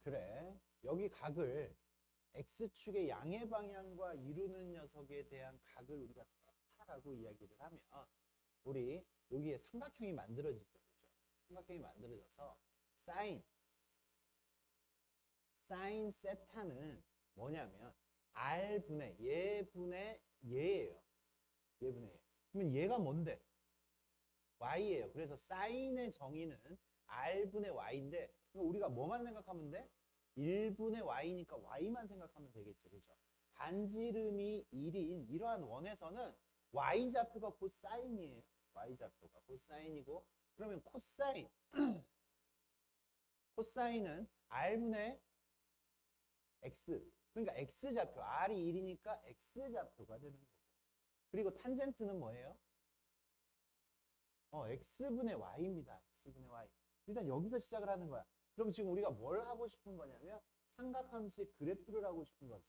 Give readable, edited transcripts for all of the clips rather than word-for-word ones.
그래. 여기 각을 X축의 양의 방향과 이루는 녀석에 대한 각을 우리가 세타라고 이야기를 하면 우리 여기에 삼각형이 만들어지죠. 그죠? 삼각형이 만들어져서 사인 세타는 뭐냐면 R분의 얘분의 얘예요. 얘분의 얘. 그러면 얘가 뭔데? Y예요. 그래서 사인의 정의는 R분의 Y인데 우리가 뭐만 생각하면 돼? 1분의 Y니까 Y만 생각하면 되겠죠. 그죠? 반지름이 1인 이러한 원에서는 Y좌표가 코사인이에요. Y좌표가 코사인이고 그러면 코사인은 R분의 X 그러니까 X좌표 R이 1이니까 X좌표가 되는 거고 그리고 탄젠트는 뭐예요? X분의 Y입니다. X분의 Y. 일단 여기서 시작을 하는 거야. 그럼 지금 우리가 뭘 하고 싶은 거냐면 삼각함수의 그래프를 하고 싶은 거지.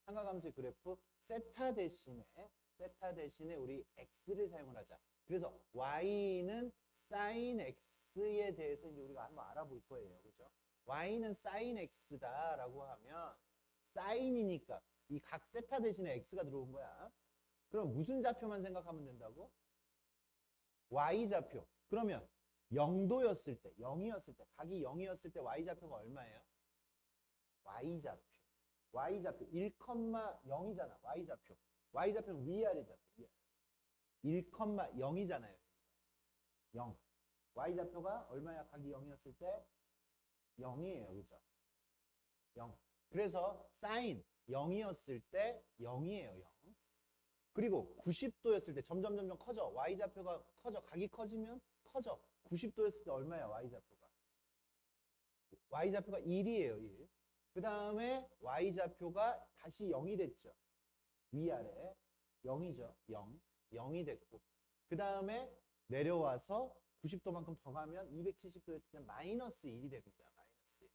삼각함수의 그래프 세타 대신에 우리 X를 사용을 하자. 그래서 Y는 sin X에 대해서 이제 우리가 한번 알아볼 거예요. 그죠? Y는 sin X다라고 하면 사인이니까 이 각 세타 대신에 X가 들어온 거야. 그럼 무슨 좌표만 생각하면 된다고? Y좌표. 그러면 0도였을 때, 0이었을 때, 각이 0이었을 때 Y좌표가 얼마예요? Y좌표. Y좌표 1,0이잖아. Y좌표. Y좌표는 위아래잖아. 1,0이잖아요. 0. Y좌표가 얼마야? 각이 0이었을 때? 0이에요. 그죠? 0. 그래서 사인 0이었을 때 0이에요. 0. 그리고 90도였을 때 점점 커져. Y좌표가 커져. 각이 커지면 커져. 90도였을 때 얼마야? Y좌표가. Y좌표가 1이에요. 1. 그 다음에 Y좌표가 다시 0이 됐죠. 위아래. 0이죠. 0. 0이 됐고. 그 다음에 내려와서 90도만큼 더 가면 270도였을 때 마이너스 1이 됩니다. 마이너스 1.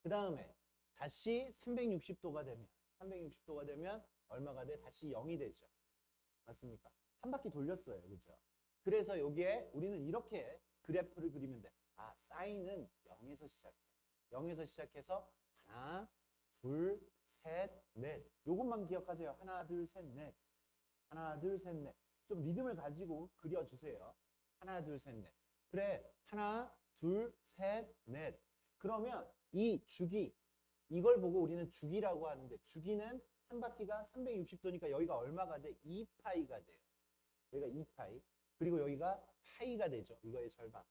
그 다음에 다시 360도가 되면 얼마가 돼? 다시 0이 되죠. 맞습니까? 한 바퀴 돌렸어요. 그죠? 그래서 여기에 우리는 이렇게 그래프를 그리면 돼. 아, 사인은 0에서 시작해. 0에서 시작해서 하나, 둘, 셋, 넷. 요것만 기억하세요. 하나, 둘, 셋, 넷. 하나, 둘, 셋, 넷. 좀 리듬을 가지고 그려주세요. 하나, 둘, 셋, 넷. 그래. 하나, 둘, 셋, 넷. 그러면 이 주기, 이걸 보고 우리는 주기라고 하는데 주기는 한 바퀴가 360도니까 여기가 얼마가 돼? 2파이가 돼요. 여기가 2파이. 그리고 여기가 파이가 되죠. 이거의 절반.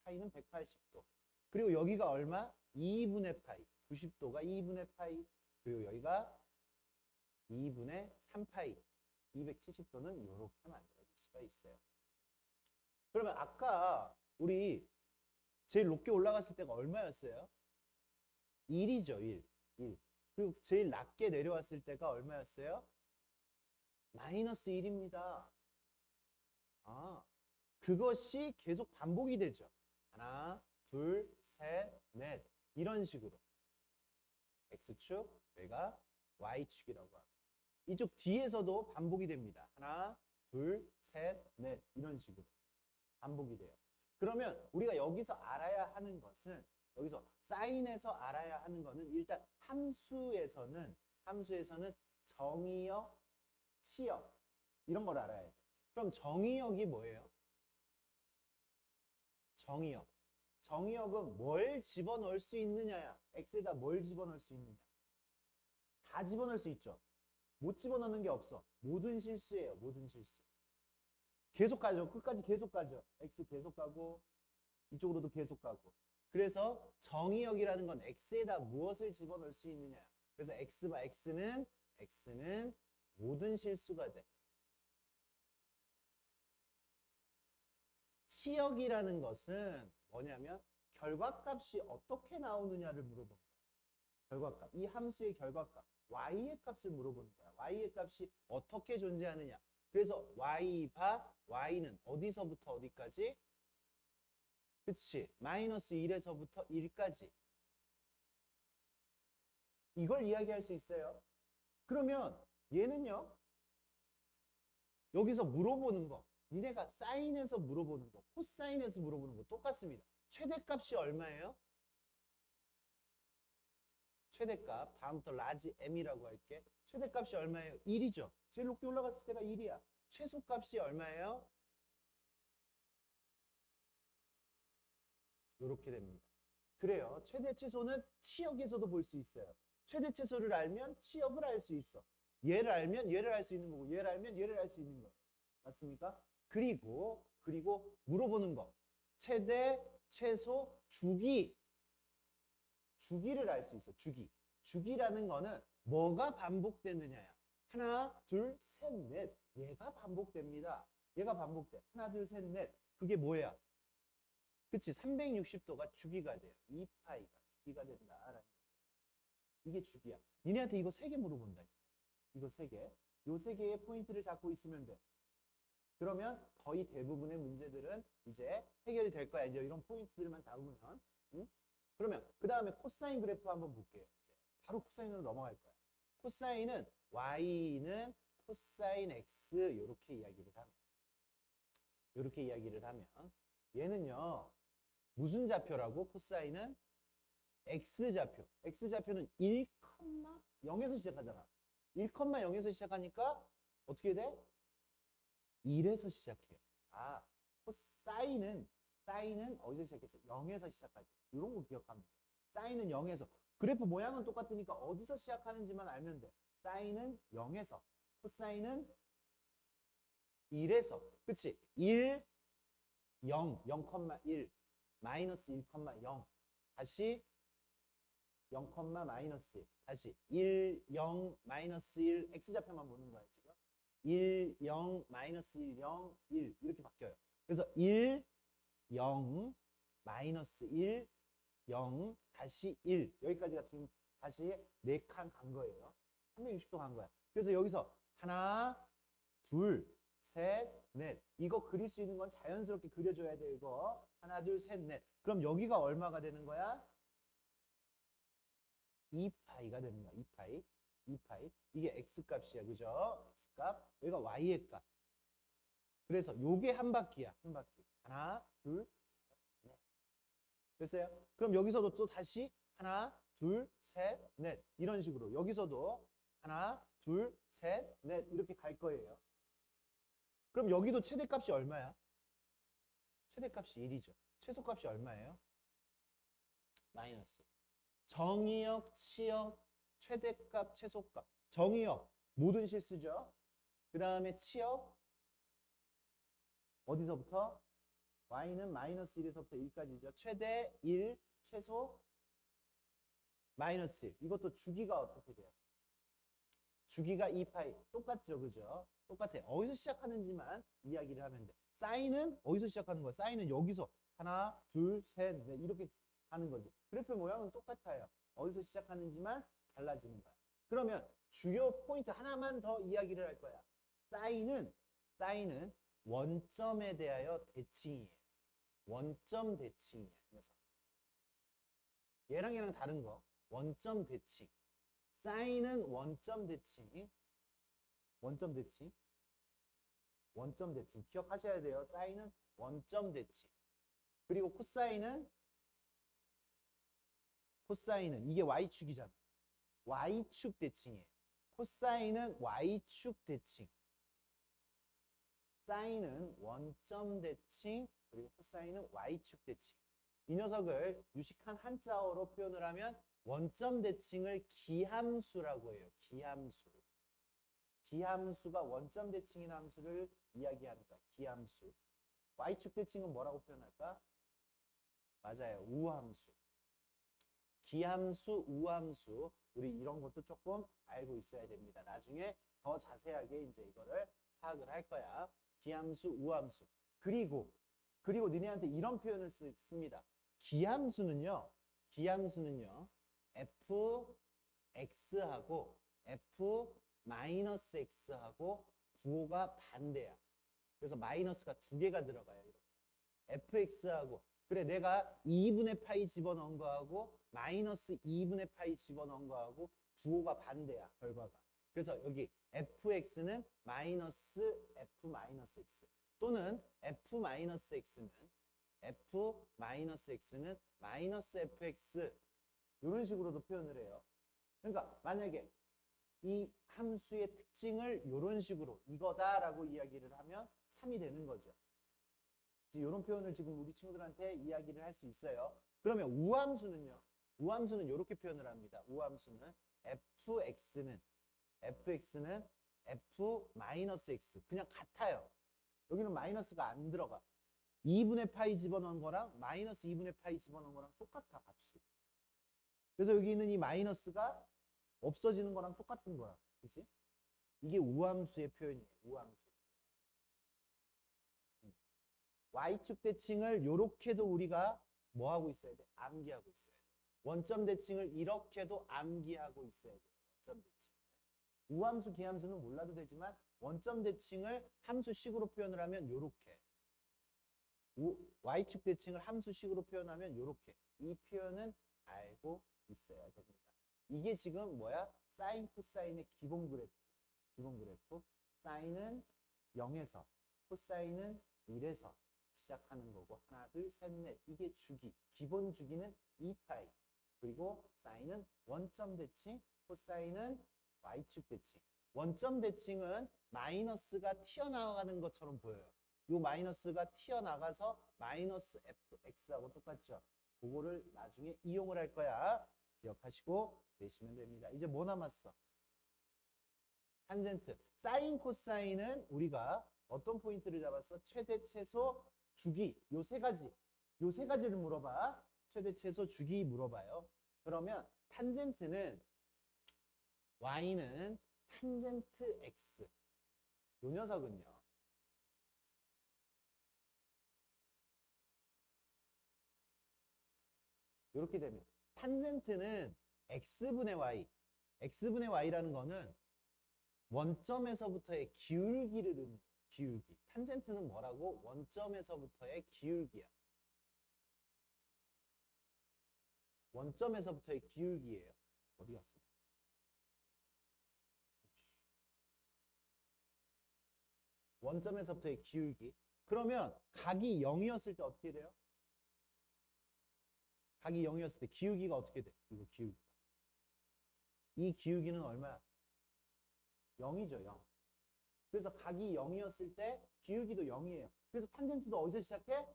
파이는 180도. 그리고 여기가 얼마? 2분의 파이. 90도가 2분의 파이. 그리고 여기가 2분의 3파이. 270도는 이렇게 만들어질 수가 있어요. 그러면 아까 우리 제일 높게 올라갔을 때가 얼마였어요? 1이죠. 1. 그리고 제일 낮게 내려왔을 때가 얼마였어요? 마이너스 1입니다. 아, 그것이 계속 반복이 되죠. 하나, 둘, 셋, 넷. 이런 식으로. X축, 여기가 Y축이라고 합니다. 이쪽 뒤에서도 반복이 됩니다. 하나, 둘, 셋, 넷. 이런 식으로 반복이 돼요. 그러면 우리가 여기서 알아야 하는 것은 여기서 사인에서 알아야 하는 거는 일단 함수에서는 정의역, 치역 이런 걸 알아야 돼. 그럼 정의역이 뭐예요? 정의역은 뭘 집어넣을 수 있느냐야. X에다 뭘 집어넣을 수 있느냐. 다 집어넣을 수 있죠. 못 집어넣는 게 없어. 모든 실수예요. 모든 실수. 계속 가죠. 끝까지 계속 가죠. X 계속 가고 이쪽으로도 계속 가고. 그래서 정의역이라는 건 X에다 무엇을 집어넣을 수 있느냐. 그래서 X는 모든 실수가 돼. 치역이라는 것은 뭐냐면 결과값이 어떻게 나오느냐를 물어보는 거야. 결과값. 이 함수의 결과값. Y의 값을 물어보는 거야. Y의 값이 어떻게 존재하느냐. 그래서 Y는 어디서부터 어디까지? 그치. 마이너스 1에서부터 1까지. 이걸 이야기할 수 있어요. 그러면 얘는요. 여기서 물어보는 거. 니네가 사인에서 물어보는 거. 코사인에서 물어보는 거 똑같습니다. 최대값이 얼마예요? 최대값, 다음부터 라지 m이라고 할게. 최대값이 얼마예요? 1이죠. 제일 높게 올라갔을 때가 1이야. 최소값이 얼마예요? 이렇게 됩니다. 그래요. 최대 최소는 치역에서도 볼 수 있어요. 최대 최소를 알면 치역을 알 수 있어. 얘를 알면 얘를 알 수 있는 거고, 얘를 알면 얘를 알 수 있는 거예요. 맞습니까? 그리고 물어보는 거. 최대, 최소, 주기를 알 수 있어. 주기라는 거는 뭐가 반복되느냐야. 하나, 둘, 셋, 넷. 얘가 반복됩니다. 얘가 반복돼. 하나, 둘, 셋, 넷. 그게 뭐야? 그치? 360도가 주기가 돼요. 2파이가 주기가 된다라는 이게 주기야. 니네한테 이거 3개 물어본다. 이거 3개. 요 3개의 포인트를 잡고 있으면 돼. 그러면 거의 대부분의 문제들은 이제 해결이 될 거야. 이제 이런 포인트들만 잡으면. 응? 그러면 그 다음에 코사인 그래프 한번 볼게요. 이제 바로 코사인으로 넘어갈 거야. 코사인은 y는 코사인 x 이렇게 이야기를 하면 얘는요. 무슨 좌표라고? 코사인은 x좌표. x좌표는 1,0에서 시작하잖아. 1,0에서 시작하니까 어떻게 돼? 1에서 시작해. 아, 사인은 어디서 시작했어? 0에서 시작하지. 이런 거 기억하면 돼. 사인은 0에서. 그래프 모양은 똑같으니까 어디서 시작하는지만 알면 돼. 사인은 0에서. 코사인은 1에서. 그치? 1, 0, 0,1, 마이너스 1,0. 다시 0, 마이너스 1. 다시 1, 0, 마이너스 1. x좌표만 보는 거야, 지금. 1, 0, 마이너스 1, 0, 1 이렇게 바뀌어요. 그래서 1, 0, 마이너스 1, 0, 다시 1 여기까지가 지금 다시 4칸 간 거예요. 360도 간 거야. 그래서 여기서 하나, 둘, 셋, 넷 이거 그릴 수 있는 건 자연스럽게 그려줘야 돼. 이거 하나, 둘, 셋, 넷. 그럼 여기가 얼마가 되는 거야? 2파이가 되는 거야. 2파이. 이게 x값이야. 그죠? x값. 여기가 y의 값. 그래서 요게 한 바퀴야. 한 바퀴. 하나, 둘, 셋, 넷. 됐어요? 그럼 여기서도 또 다시 하나, 둘, 셋, 넷. 이런 식으로. 여기서도 하나, 둘, 셋, 넷. 이렇게 갈 거예요. 그럼 여기도 최대값이 얼마야? 최대값이 1이죠. 최소값이 얼마예요? 마이너스. 정의역, 치역, 최대값, 최소값. 정의역, 모든 실수죠. 그 다음에 치역, 어디서부터? y는 마이너스 1에서부터 1까지죠. 최대 1, 최소 마이너스 1. 이것도 주기가 어떻게 돼요? 주기가 2파이. 똑같죠, 그죠? 똑같아. 어디서 시작하는지만 이야기를 하면 돼. 사인은 어디서 시작하는 거야? 사인은 여기서 하나, 둘, 셋, 넷 이렇게 하는 거지. 그래프 모양은 똑같아요. 어디서 시작하는지만 달라지는 거야. 그러면 주요 포인트 하나만 더 이야기를 할 거야. 사인은 원점에 대하여 대칭이에요. 원점 대칭이야. 녀석. 얘랑 다른 거. 원점 대칭. 사인은 원점 대칭. 원점 대칭. 기억하셔야 돼요. 사인은 원점 대칭. 그리고 코사인은 이게 y축이잖아. y축 대칭이에요. 코사인은 y축 대칭. 사인은 원점 대칭, 그리고 코사인은 y축 대칭. 이 녀석을 유식한 한자어로 표현을 하면 원점 대칭을 기함수라고 해요. 기함수가 원점 대칭인 함수를 이야기하는 거야. 기함수. y축 대칭은 뭐라고 표현할까? 맞아요. 우함수. 기함수, 우함수. 우리 이런 것도 조금 알고 있어야 됩니다. 나중에 더 자세하게 이제 이거를 파악을 할 거야. 기함수, 우함수. 그리고 니네한테 이런 표현을 씁니다. 기함수는요. fx하고 f-x하고 부호가 반대야. 그래서 마이너스가 2개가 들어가요. 이렇게. fx하고 그래 내가 2분의 파이 집어넣은 거하고 마이너스 2분의 파이 집어넣은 거하고 부호가 반대야. 결과가. 그래서 여기 fx는 마이너스 f-x 또는 f-x는 마이너스 fx 이런 식으로도 표현을 해요. 그러니까 만약에 이 함수의 특징을 이런 식으로 이거다라고 이야기를 하면 3이 되는 거죠. 이런 표현을 지금 우리 친구들한테 이야기를 할 수 있어요. 그러면 우함수는요. 우함수는 이렇게 표현을 합니다. 우함수는 fx는 f-x 그냥 같아요. 여기는 마이너스가 안 들어가. 2분의 파이 집어넣은 거랑 마이너스 2분의 파이 집어넣은 거랑 똑같아 값이. 그래서 여기 있는 이 마이너스가 없어지는 거랑 똑같은 거야. 그치? 이게 우함수의 표현이에요. 우함수. Y축 대칭을 요렇게도 우리가 뭐 하고 있어야 돼? 암기하고 있어야 돼. 원점 대칭을 이렇게도 암기하고 있어야 돼. 원점 대칭. 우함수, 기함수는 몰라도 되지만 원점 대칭을 함수식으로 표현을 하면 요렇게. Y축 대칭을 함수식으로 표현하면 요렇게. 이 표현은 알고 있어야 됩니다. 이게 지금 뭐야? 사인, 코사인의 기본 그래프. 기본 그래프. 사인은 0에서, 코사인은 1에서 시작하는 거고 하나, 둘, 셋, 넷. 이게 주기. 기본 주기는 2파이. 그리고 사인은 원점 대칭, 코사인은 Y축 대칭. 원점 대칭은 마이너스가 튀어나가는 것처럼 보여요. 이 마이너스가 튀어나가서 마이너스 fx하고 똑같죠. 그거를 나중에 이용을 할 거야. 기억하시고 내시면 됩니다. 이제 뭐 남았어? 탄젠트. 사인, 코사인은 우리가 어떤 포인트를 잡았어? 최대, 최소, 주기. 요 세 가지. 요 세 가지를 물어봐. 최대, 최소, 주기 물어봐요. 그러면 탄젠트는 y는 탄젠트 x. 요 녀석은요. 이렇게 되면 탄젠트는 x분의 y. x분의 y라는 거는 원점에서부터의 기울기를 의미해요. 기울기. 탄젠트는 뭐라고? 원점에서부터의 기울기야. 원점에서부터의 기울기예요. 어디 갔어? 원점에서부터의 기울기. 그러면 각이 0이었을 때 어떻게 돼요? 각이 0이었을 때 기울기가 어떻게 돼? 이거 기울기가. 이 기울기는 얼마야? 0이죠, 0. 그래서 각이 0이었을 때 기울기도 0이에요. 그래서 탄젠트도 어디서 시작해?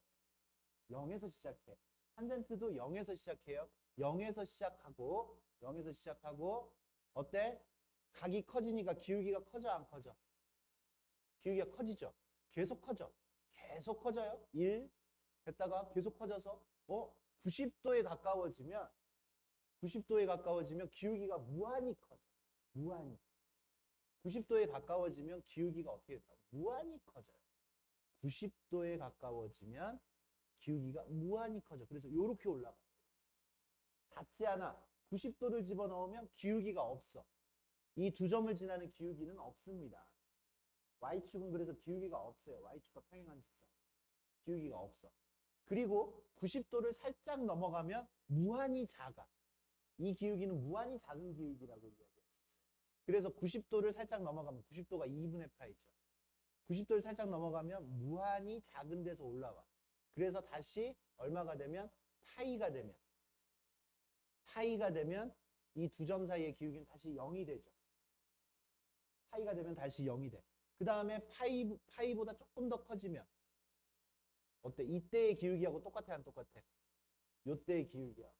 0에서 시작해. 탄젠트도 0에서 시작해요. 0에서 시작하고 어때? 각이 커지니까 기울기가 커져, 안 커져? 기울기가 커지죠. 계속 커져. 계속 커져요. 1 됐다가 계속 커져서 90도에 가까워지면 기울기가 무한히 커져. 무한히. 90도에 가까워지면 기울기가 어떻게 된다고? 무한히 커져요. 90도에 가까워지면 기울기가 무한히 커져. 그래서 이렇게 올라가요. 닿지 않아. 90도를 집어넣으면 기울기가 없어. 이 두 점을 지나는 기울기는 없습니다. Y축은 그래서 기울기가 없어요. Y축과 평행한 직선. 기울기가 없어. 그리고 90도를 살짝 넘어가면 무한히 작아. 이 기울기는 무한히 작은 기울기라고 이야기할 수 있어요. 그래서 90도를 살짝 넘어가면 90도가 2분의 파이죠. 90도를 살짝 넘어가면 무한히 작은 데서 올라와. 그래서 다시 얼마가 되면 파이가 되면 이 두 점 사이의 기울기는 다시 0이 되죠. 파이가 되면 다시 0이 돼. 그 다음에 파이보다 조금 더 커지면 어때? 이때의 기울기하고 똑같아, 안 똑같아? 요때의 기울기하고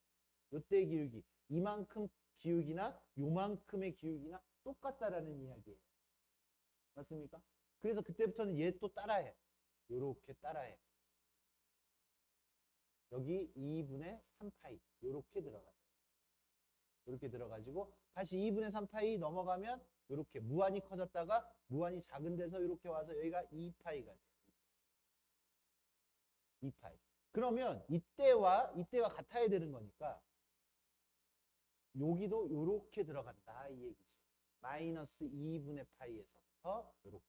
요때의 기울기. 이만큼 기울기나 요만큼의 기울기나 똑같다라는 이야기예요. 맞습니까? 그래서 그때부터는 얘 또 따라해. 요렇게 따라해. 여기 2분의 3파이 요렇게 들어가요. 요렇게 들어가지고 다시 2분의 3파이 넘어가면 요렇게 무한히 커졌다가 무한히 작은 데서 요렇게 와서 여기가 2파이가 돼요. 2파이. 그러면 이때가 같아야 되는 거니까 여기도 요렇게 들어간다 이 얘기지. 마이너스 2분의 파이에서부터 요렇게.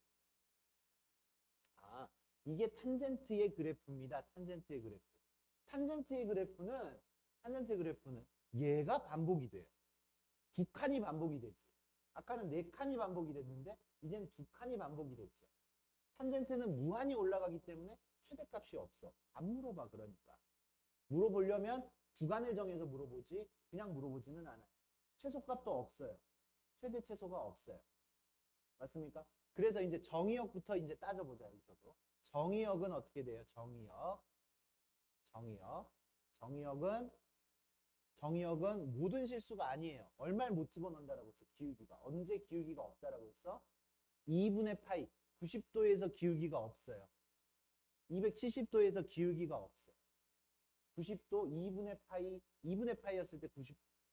이게 탄젠트의 그래프입니다. 탄젠트의 그래프. 탄젠트의 그래프는 얘가 반복이 돼요. 두 칸이 반복이 됐지. 아까는 네 칸이 반복이 됐는데 이제는 두 칸이 반복이 됐죠. 탄젠트는 무한히 올라가기 때문에 최대값이 없어. 안 물어봐 그러니까. 물어보려면 구간을 정해서 물어보지 그냥 물어보지는 않아요. 최소값도 없어요. 최대 최소가 없어요. 맞습니까? 그래서 이제 정의역부터 이제 따져보자, 여기서도. 정의역은 어떻게 돼요? 정의역은 모든 실수가 아니에요. 얼마를 못 집어넣는다라고 했어, 기울기가. 언제 기울기가 없다라고 했어? 2분의 파이, 90도에서 기울기가 없어요. 270도에서 기울기가 없어요. 90도 2분의 파이였을 때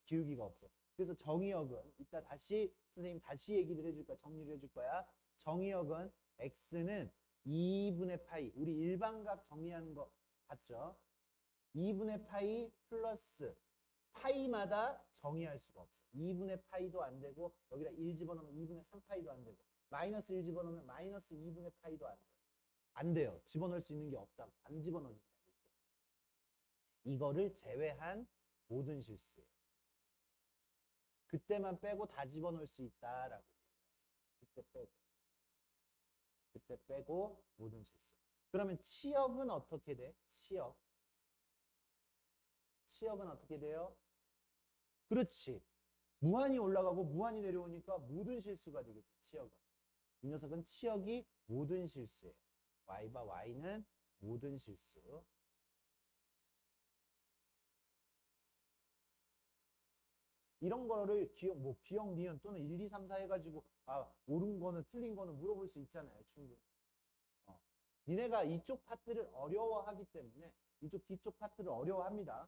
기울기가 없어. 그래서 정의역은 이따 다시 선생님 다시 얘기를 해줄 거야. 정리를 해줄 거야. 정의역은 x는 2분의 파이. 우리 일반각 정리하는 거 봤죠? 2분의 파이 플러스 파이마다 정의할 수가 없어. 2분의 파이도 안 되고 여기다 1 집어넣으면 2분의 3파이도 안 되고 마이너스 1 집어넣으면 마이너스 2분의 파이도 안 돼요. 안 돼요. 집어넣을 수 있는 게 없다. 안 집어넣어진다. 이거를 제외한 모든 실수예요. 그때만 빼고 다 집어넣을 수 있다라고 얘기할 수 있어요. 그때 빼고 모든 실수. 그러면 치역은 어떻게 돼? 치역은 어떻게 돼요? 그렇지. 무한히 올라가고 무한히 내려오니까 모든 실수가 되겠지. 치역은. 이 녀석은 치역이 모든 실수예요. y바 y는 모든 실수. 이런 거를 기억, 니은 또는 1, 2, 3, 4 해가지고 옳은 거는 틀린 거는 물어볼 수 있잖아요. 충분히. 니네가 이쪽 파트를 어려워하기 때문에 이쪽 뒤쪽 파트를 어려워합니다.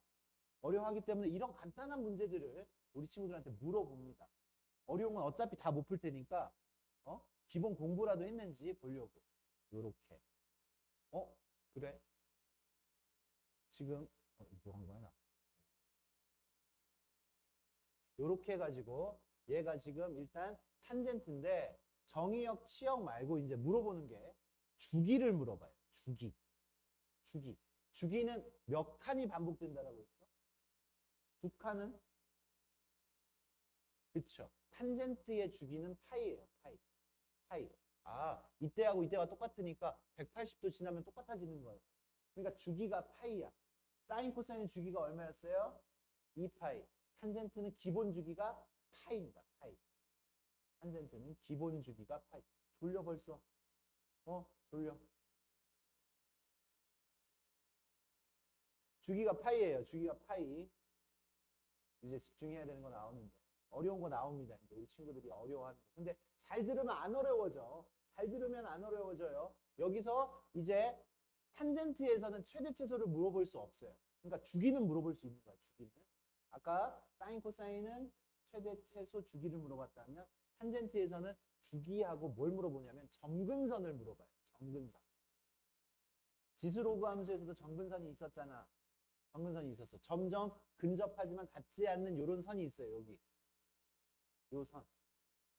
어려워하기 때문에 이런 간단한 문제들을 우리 친구들한테 물어봅니다. 어려운 건 어차피 다 못 풀 테니까 기본 공부라도 했는지 보려고. 요렇게. 그래? 지금 뭐 한 거야 나? 요렇게 해가지고 얘가 지금 일단 탄젠트인데 정의역, 치역 말고 이제 물어보는 게 주기를 물어봐요. 주기는 몇 칸이 반복된다라고 했어? 2칸은? 그쵸. 탄젠트의 주기는 파이예요. 파이. 이때하고 이때가 똑같으니까 180도 지나면 똑같아지는 거예요. 그러니까 주기가 파이야. 사인 코사인의 주기가 얼마였어요? 2파이. 탄젠트는 기본 주기가 파이입니다. 파이. 탄젠트는 기본 주기가 파이. 졸려 벌써? 졸려. 주기가 파이예요. 주기가 파이. 이제 집중해야 되는 거 나오는데. 어려운 거 나옵니다. 이제 우리 친구들이 어려워하는 거. 근데 잘 들으면 안 어려워져. 잘 들으면 안 어려워져요. 여기서 이제 탄젠트에서는 최대 최소를 물어볼 수 없어요. 그러니까 주기는 물어볼 수 있는 거야. 주기는. 아까 사인 코사인은 최대 최소 주기를 물어봤다면 탄젠트에서는 주기하고 뭘 물어보냐면 점근선을 물어봐요. 점근선. 지수로그 함수에서도 점근선이 있었잖아. 점근선이 있었어. 점점 근접하지만 닿지 않는 이런 선이 있어요. 여기. 요 선.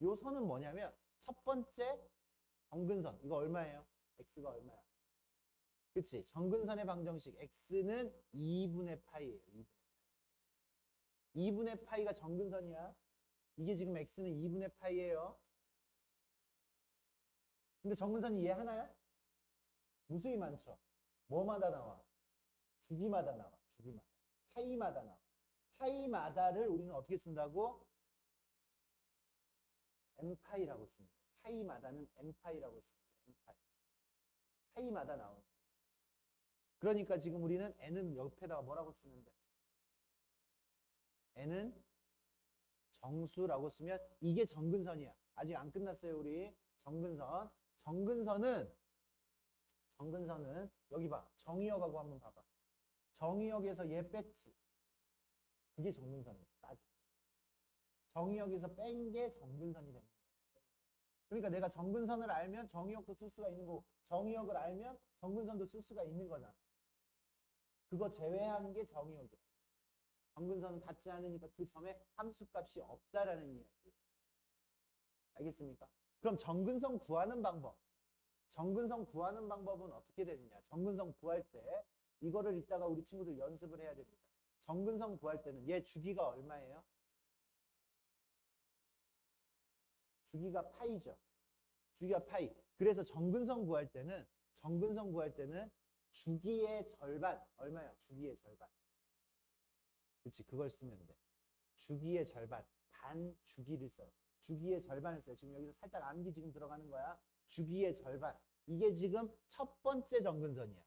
요 선은 뭐냐면 첫 번째 점근선. 이거 얼마예요? x가 얼마야? 그치? 점근선의 방정식 x는 2분의 파이예요. 2분의 파이가 점근선이야. 이게 지금 x는 2분의 파이예요. 근데 점근선이 얘 하나야? 무수히 많죠. 뭐마다 나와? 주기마다 나와. 주기마다. 파이마다 나와. 파이마다를 우리는 어떻게 쓴다고? n파이라고 씁니다. 파이마다는 n파이라고 씁니다. n파이. 파이마다 나오는. 그러니까 지금 우리는 n은 옆에다가 뭐라고 쓰는데? n은 정수라고 쓰면 이게 점근선이야. 아직 안 끝났어요, 우리. 점근선. 정근선은 여기 봐. 정의역하고 한번 봐봐. 정의역에서 얘 뺐지. 그게 정근선이야. 정의역에서 뺀 게 정근선이 됩니다. 그러니까 내가 정근선을 알면 정의역도 쓸 수가 있는 거고 정의역을 알면 정근선도 쓸 수가 있는 거잖아. 그거 제외한 게 정의역이야. 정근선은 닿지 않으니까 그 점에 함수값이 없다라는 이야기. 알겠습니까? 그럼 정근선 구하는 방법. 정근선 구하는 방법은 어떻게 되느냐? 정근선 구할 때 이거를 이따가 우리 친구들 연습을 해야 됩니다. 정근선 구할 때는 얘 주기가 얼마예요? 주기가 파이죠. 주기가 파이. 그래서 정근선 구할 때는 주기의 절반. 얼마야? 주기의 절반. 그렇지. 그걸 쓰면 돼. 주기의 절반. 반 주기를 써요. 주기의 절반을 써요. 지금 여기서 살짝 암기 지금 들어가는 거야. 주기의 절반. 이게 지금 첫 번째 정근선이야.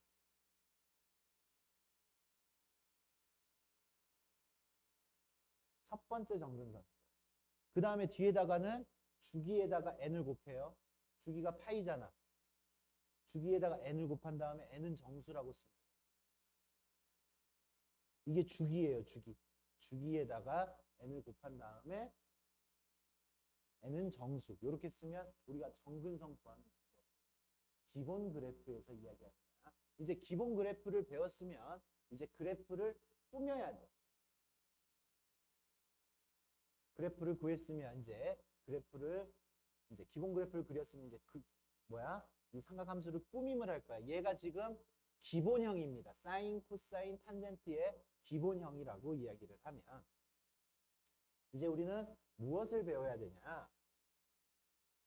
첫 번째 정근선. 그 다음에 뒤에다가는 주기에다가 n을 곱해요. 주기가 파이잖아. 주기에다가 n을 곱한 다음에 n은 정수라고 씁니다. 이게 주기예요, 주기. 주기에다가 n을 곱한 다음에 n은 정수. 이렇게 쓰면 우리가 정근선 구하는 기본 그래프에서 이야기합니다. 이제 기본 그래프를 배웠으면 이제 그래프를 꾸며야 돼. 그래프를 구했으면 이제 기본 그래프를 그렸으면 이제 이 삼각함수를 꾸밈을 할 거야. 얘가 지금 기본형입니다. 사인, 코사인, 탄젠트의 기본형이라고 이야기를 하면 이제 우리는 무엇을 배워야 되냐?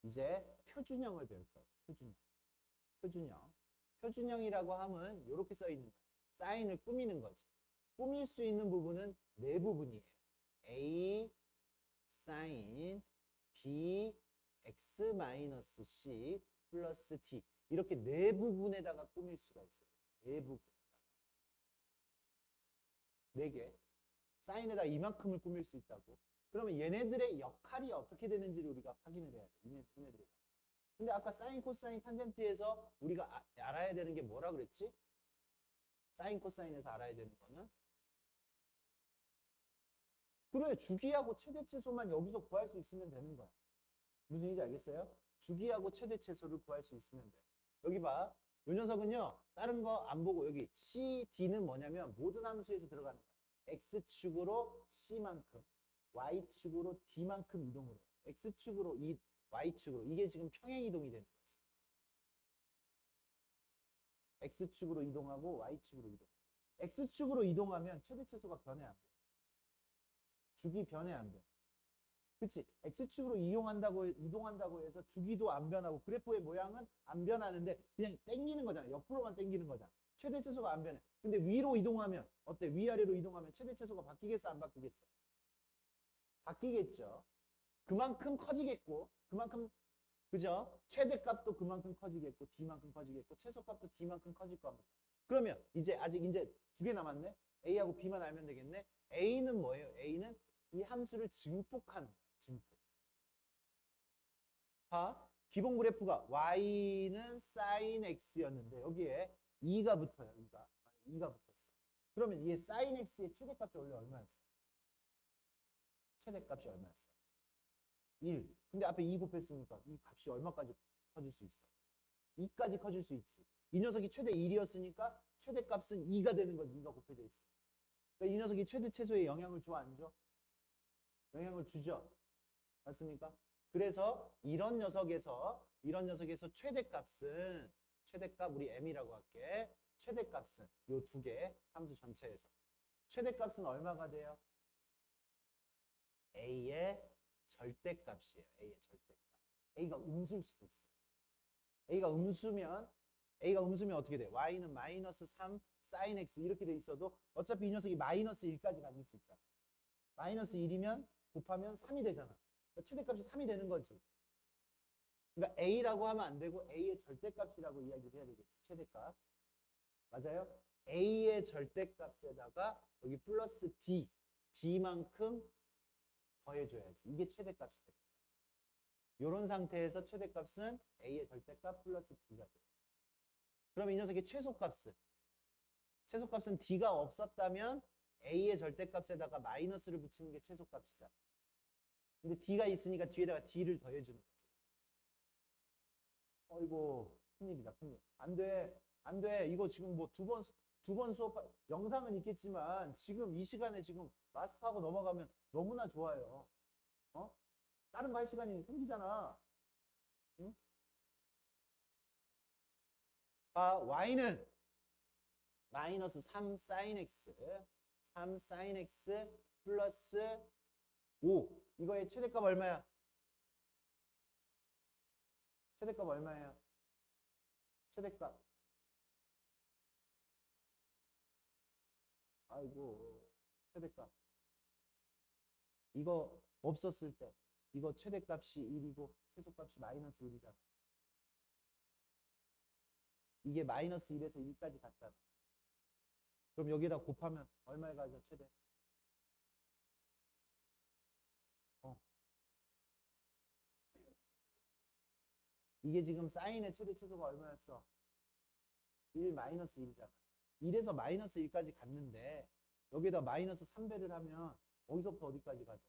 이제 표준형을 배울 거예요. 표준형이라고 하면 이렇게 써 있는 거예요. 사인을 꾸미는 거지. 꾸밀 수 있는 부분은 네 부분이에요. A 사인 B x-c 플러스 t 이렇게 네 부분에다가 꾸밀 수가 있어요. 네 부분. 네 개. 사인에다 이만큼을 꾸밀 수 있다고. 그러면 얘네들의 역할이 어떻게 되는지를 우리가 확인을 해야 돼. 얘네들의. 근데 아까 사인, 코사인, 탄젠트에서 우리가 알아야 되는 게 뭐라 그랬지? 사인, 코사인에서 알아야 되는 거는 그래, 주기하고 최대치수만 여기서 구할 수 있으면 되는 거야. 무슨 얘기인지 알겠어요? 주기하고 최대치수를 구할 수 있으면 돼. 여기 봐. 이 녀석은요. 다른 거 안 보고 여기 C, D는 뭐냐면 모든 함수에서 들어가는 거야. X축으로 C만큼, Y축으로 D만큼 이동을 해. X축으로 Y축으로. 이게 지금 평행이동이 되는 거지. X축으로 이동하고 Y축으로 이동. X축으로 이동하면 최대치수가 변해 안 돼. 주기 변해 안 돼. 그치? X축으로 이동한다고 해서 주기도 안 변하고 그래프의 모양은 안 변하는데 그냥 땡기는 거잖아. 옆으로만 땡기는 거잖아. 최대치수가 안 변해. 근데 위로 이동하면 어때? 위아래로 이동하면 최대치수가 바뀌겠어? 안 바뀌겠어? 바뀌겠죠. 그만큼 커지겠고 그만큼 그죠? 최대값도 그만큼 커지겠고 D만큼 커지겠고 최소값도 D만큼 커질 겁니다. 그러면 이제 이제 두 개 남았네. A하고 B만 알면 되겠네. A는 뭐예요? A는 이 함수를 증폭하는 거야. 증폭. 기본 그래프가 y는 sin x였는데 여기에 2가 붙어요. 2가 붙었어. 그러면 이게 sin x의 최대값이 원래 얼마였어? 최대값이 얼마였어? 1. 근데 앞에 2 곱했으니까 이 값이 얼마까지 커질 수 있어? 2까지 커질 수 있지. 이 녀석이 최대 1이었으니까 최대값은 2가 되는 거지. 2가 곱해져 있어. 그러니까 이 녀석이 최대 최소에 영향을 줘, 안 줘? 영향을 주죠. 맞습니까? 그래서 이런 녀석에서 최대값 우리 m이라고 할게. 최대값은 요 두 개 함수 전체에서 최대값은 얼마가 돼요? a의 절대값이에요. a의 절대값. a가 음수일 수도 있어. a가 음수면 어떻게 돼? y는 마이너스 3 sin x 이렇게 돼 있어도 어차피 이 녀석이 마이너스 1까지 가질 수 있잖아. 마이너스 1이면 곱하면 3이 되잖아. 그러니까 최대값이 3이 되는 거지. 그러니까 a라고 하면 안 되고 a의 절대값이라고 이야기를 해야 되겠지. 최대값. 맞아요? a의 절대값에다가 여기 플러스 d만큼 더해줘야지. 이게 최대값이 됩니다. 이런 상태에서 최대값은 a의 절대값 플러스 d가 돼요. 그럼 이 녀석의 최소값은 d가 없었다면 a의 절대값에다가 마이너스를 붙이는 게 최소값이잖아. 근데 d가 있으니까 뒤에다가 d를 더해주는 거지. 어이구, 큰일이다, 큰일. 안 돼. 이거 지금 뭐 두 번 수업, 영상은 있겠지만 지금 이 시간에 지금 마스터하고 넘어가면 너무나 좋아요. 다른 거 할 시간이 생기잖아. 응? y는 마이너스 3 sin x 플러스 5. 이거의 최대값 얼마야? 최대값 얼마예요? 최대값. 아이고, 최대값. 이거 없었을 때 이거 최대값이 1이고 최소값이 마이너스 1이잖아. 이게 마이너스 1에서 1까지 갔잖아. 그럼 여기다 곱하면 얼마에 가죠? 최대. 이게 지금 사인의 최대 최소가 얼마였어? 1 마이너스 1이잖아. 1에서 마이너스 1까지 갔는데 여기다 마이너스 3배를 하면 어디서부터 어디까지 가죠?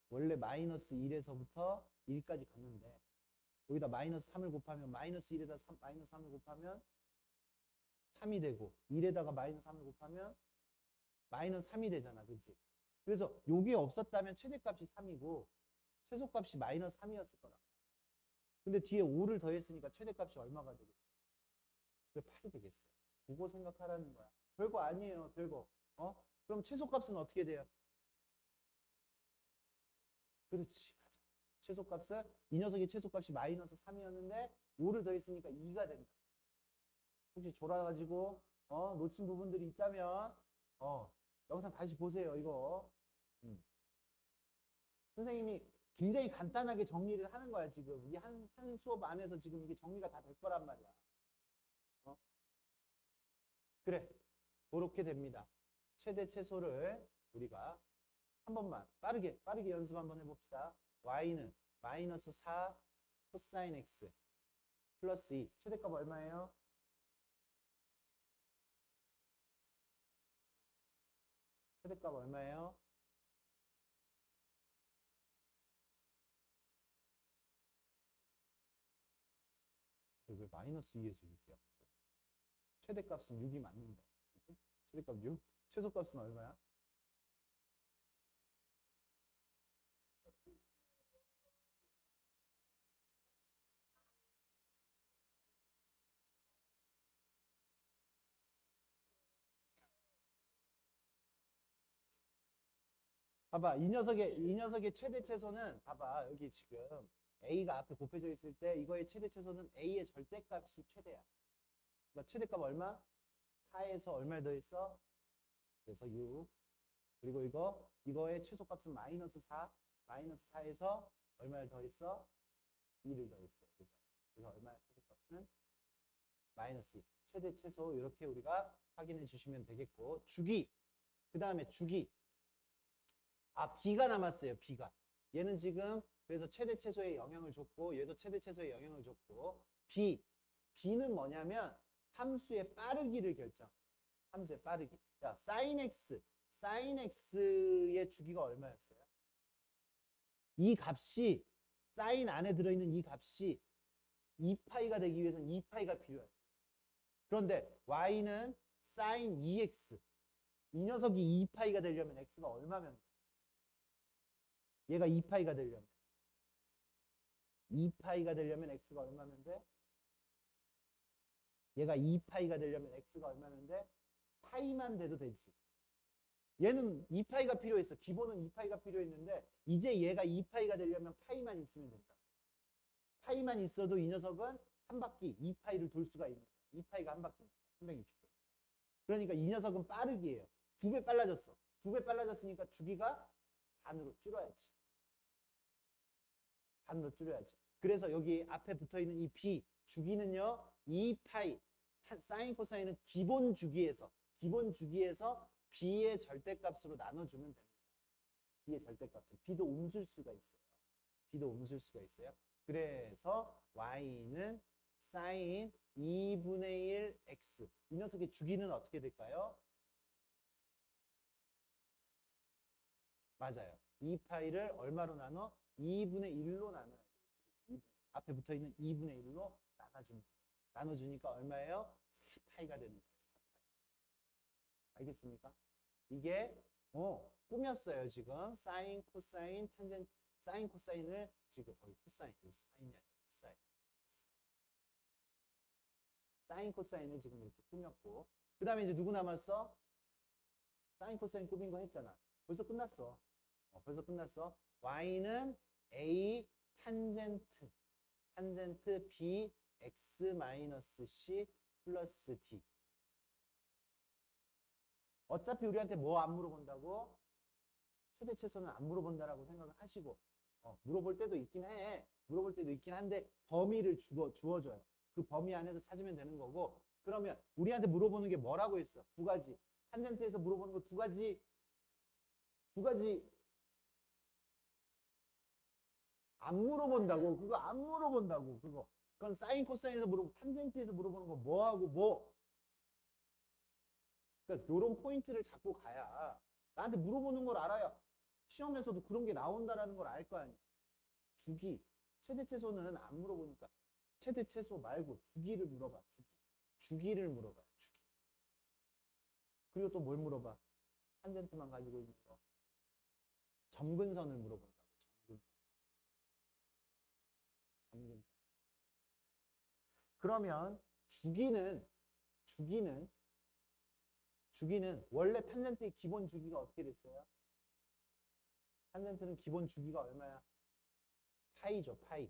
원래 마이너스 1에서부터 1까지 갔는데 여기다 마이너스 3을 곱하면 마이너스 1에다 마이너스 3을 곱하면 3이 되고 1에다가 마이너스 3을 곱하면 마이너스 3이 되잖아. 그렇지? 그래서 요게 없었다면 최대값이 3이고 최소값이 마이너스 3이었을 거라. 근데 뒤에 5를 더했으니까 최대값이 얼마가 되겠어? 그 8이 되겠어요. 그거 생각하라는 거야. 별거 아니에요. 별거. 그럼 최소값은 어떻게 돼요? 그렇지. 맞아. 최소값은 이 녀석의 최소값이 마이너스 3이었는데 5를 더했으니까 2가 된다. 혹시 졸아가지고 놓친 부분들이 있다면 영상 다시 보세요. 이거. 선생님이 굉장히 간단하게 정리를 하는 거야. 지금 이 한 수업 안에서 지금 이게 정리가 다 될 거란 말이야. 그래. 그렇게 됩니다. 최대 최소를 우리가 한 번만 빠르게 연습 한번 해봅시다. y는 마이너스 4 코사인 x 플러스 2. 최대값 얼마예요? 최대값 얼마예요? 왜 마이너스 2에서 6이야? 최대값은 6이 맞는데. 그치? 최대값 6. 최소값은 얼마야? 봐봐. 이 녀석의 최대 최소는 봐봐. 여기 지금 a가 앞에 곱해져 있을 때 이거의 최대 최소는 a의 절대값이 최대야. 그러니까 최대값 얼마? 4에서 얼마를 더했어? 그래서 6. 그리고 이거의 최소값은 마이너스 4. 마이너스 4에서 얼마를 더했어? 2를 더했어. 그죠? 그래서 얼마야? 최소값은 마이너스 2. 최대 최소 이렇게 우리가 확인해 주시면 되겠고, 주기. 그 다음에 주기. b가 남았어요. b가. 얘는 지금 그래서 최대 최소에 영향을 줬고 얘도 최대 최소에 영향을 줬고 b는 뭐냐면 함수의 빠르기를 결정. 함수의 빠르기. 자, sin x의 주기가 얼마였어요? 이 값이 sin 안에 들어있는 이 값이 2파이가 되기 위해서는 2파이가 필요해요. 그런데 y는 sin 2x. 이 녀석이 2파이가 되려면 x가 얼마면 돼? 얘가 2파이가 되려면 2파이가 되려면 x가 얼마면 돼? 얘가 2파이가 되려면 x가 얼마면 돼? 파이만 돼도 되지. 얘는 2파이가 필요했어. 기본은 2파이가 필요했는데 이제 얘가 2파이가 되려면 파이만 있으면 된다. 파이만 있어도 이 녀석은 한 바퀴 2파이를 돌 수가 있는 거야. 2파이가 한 바퀴 360도. 그러니까 이 녀석은 빠르기예요. 2배 빨라졌어. 2배 빨라졌으니까 주기가 반으로 줄어야지. 반으로 줄여야지. 그래서 여기 앞에 붙어있는 이 b 주기는요. 2파이 사인 코사인은 기본 주기에서 b의 절대값으로 나눠주면 됩니다. b의 절대값을. b도 움술 수가 있어요. b도 움술 수가 있어요. 그래서 y는 사인 2분의 1 x. 이 녀석의 주기는 어떻게 될까요? 맞아요. 2파이를 얼마로 나눠? 2분의 1로 나눠요. 앞에 붙어있는 2분의 1로 나눠주니까 얼마예요? 4파이가 되는 거예요. 4파이. 알겠습니까? 이게 꾸몄어요. 지금 사인, 코사인, 탄젠, 사인, 코사인을 지금 코사인이 아니라 코사인. 사인, 코사인을 지금 이렇게 꾸몄고 그 다음에 이제 누구 남았어? 사인, 코사인 꾸민 거 했잖아. 벌써 끝났어. 벌써 끝났어. y는 a 탄젠트 b x 마이너스 c 플러스 d. 어차피 우리한테 뭐 안 물어본다고? 최대 최소는 안 물어본다라고 생각을 하시고 물어볼 때도 있긴 해. 물어볼 때도 있긴 한데 범위를 주어줘요. 그 범위 안에서 찾으면 되는 거고 그러면 우리한테 물어보는 게 뭐라고 했어? 두 가지. 탄젠트에서 물어보는 거 두 가지. 안 물어본다고. 그거 안 물어본다고. 그거. 그건 사인 코사인에서 물어보고 탄젠트에서 물어보는 거 뭐하고 뭐. 그러니까 이런 포인트를 잡고 가야 나한테 물어보는 걸 알아야 시험에서도 그런 게 나온다라는 걸 알 거 아니야. 주기. 최대 최소는 안 물어보니까 최대 최소 말고 주기를 물어봐. 주기를 물어봐. 주기. 그리고 또 뭘 물어봐? 탄젠트만 가지고 있는 거. 점근선을 물어본다고. 점근선. 그러면 주기는 원래 탄젠트의 기본 주기가 어떻게 됐어요? 탄젠트는 기본 주기가 얼마야? 파이죠, 파이.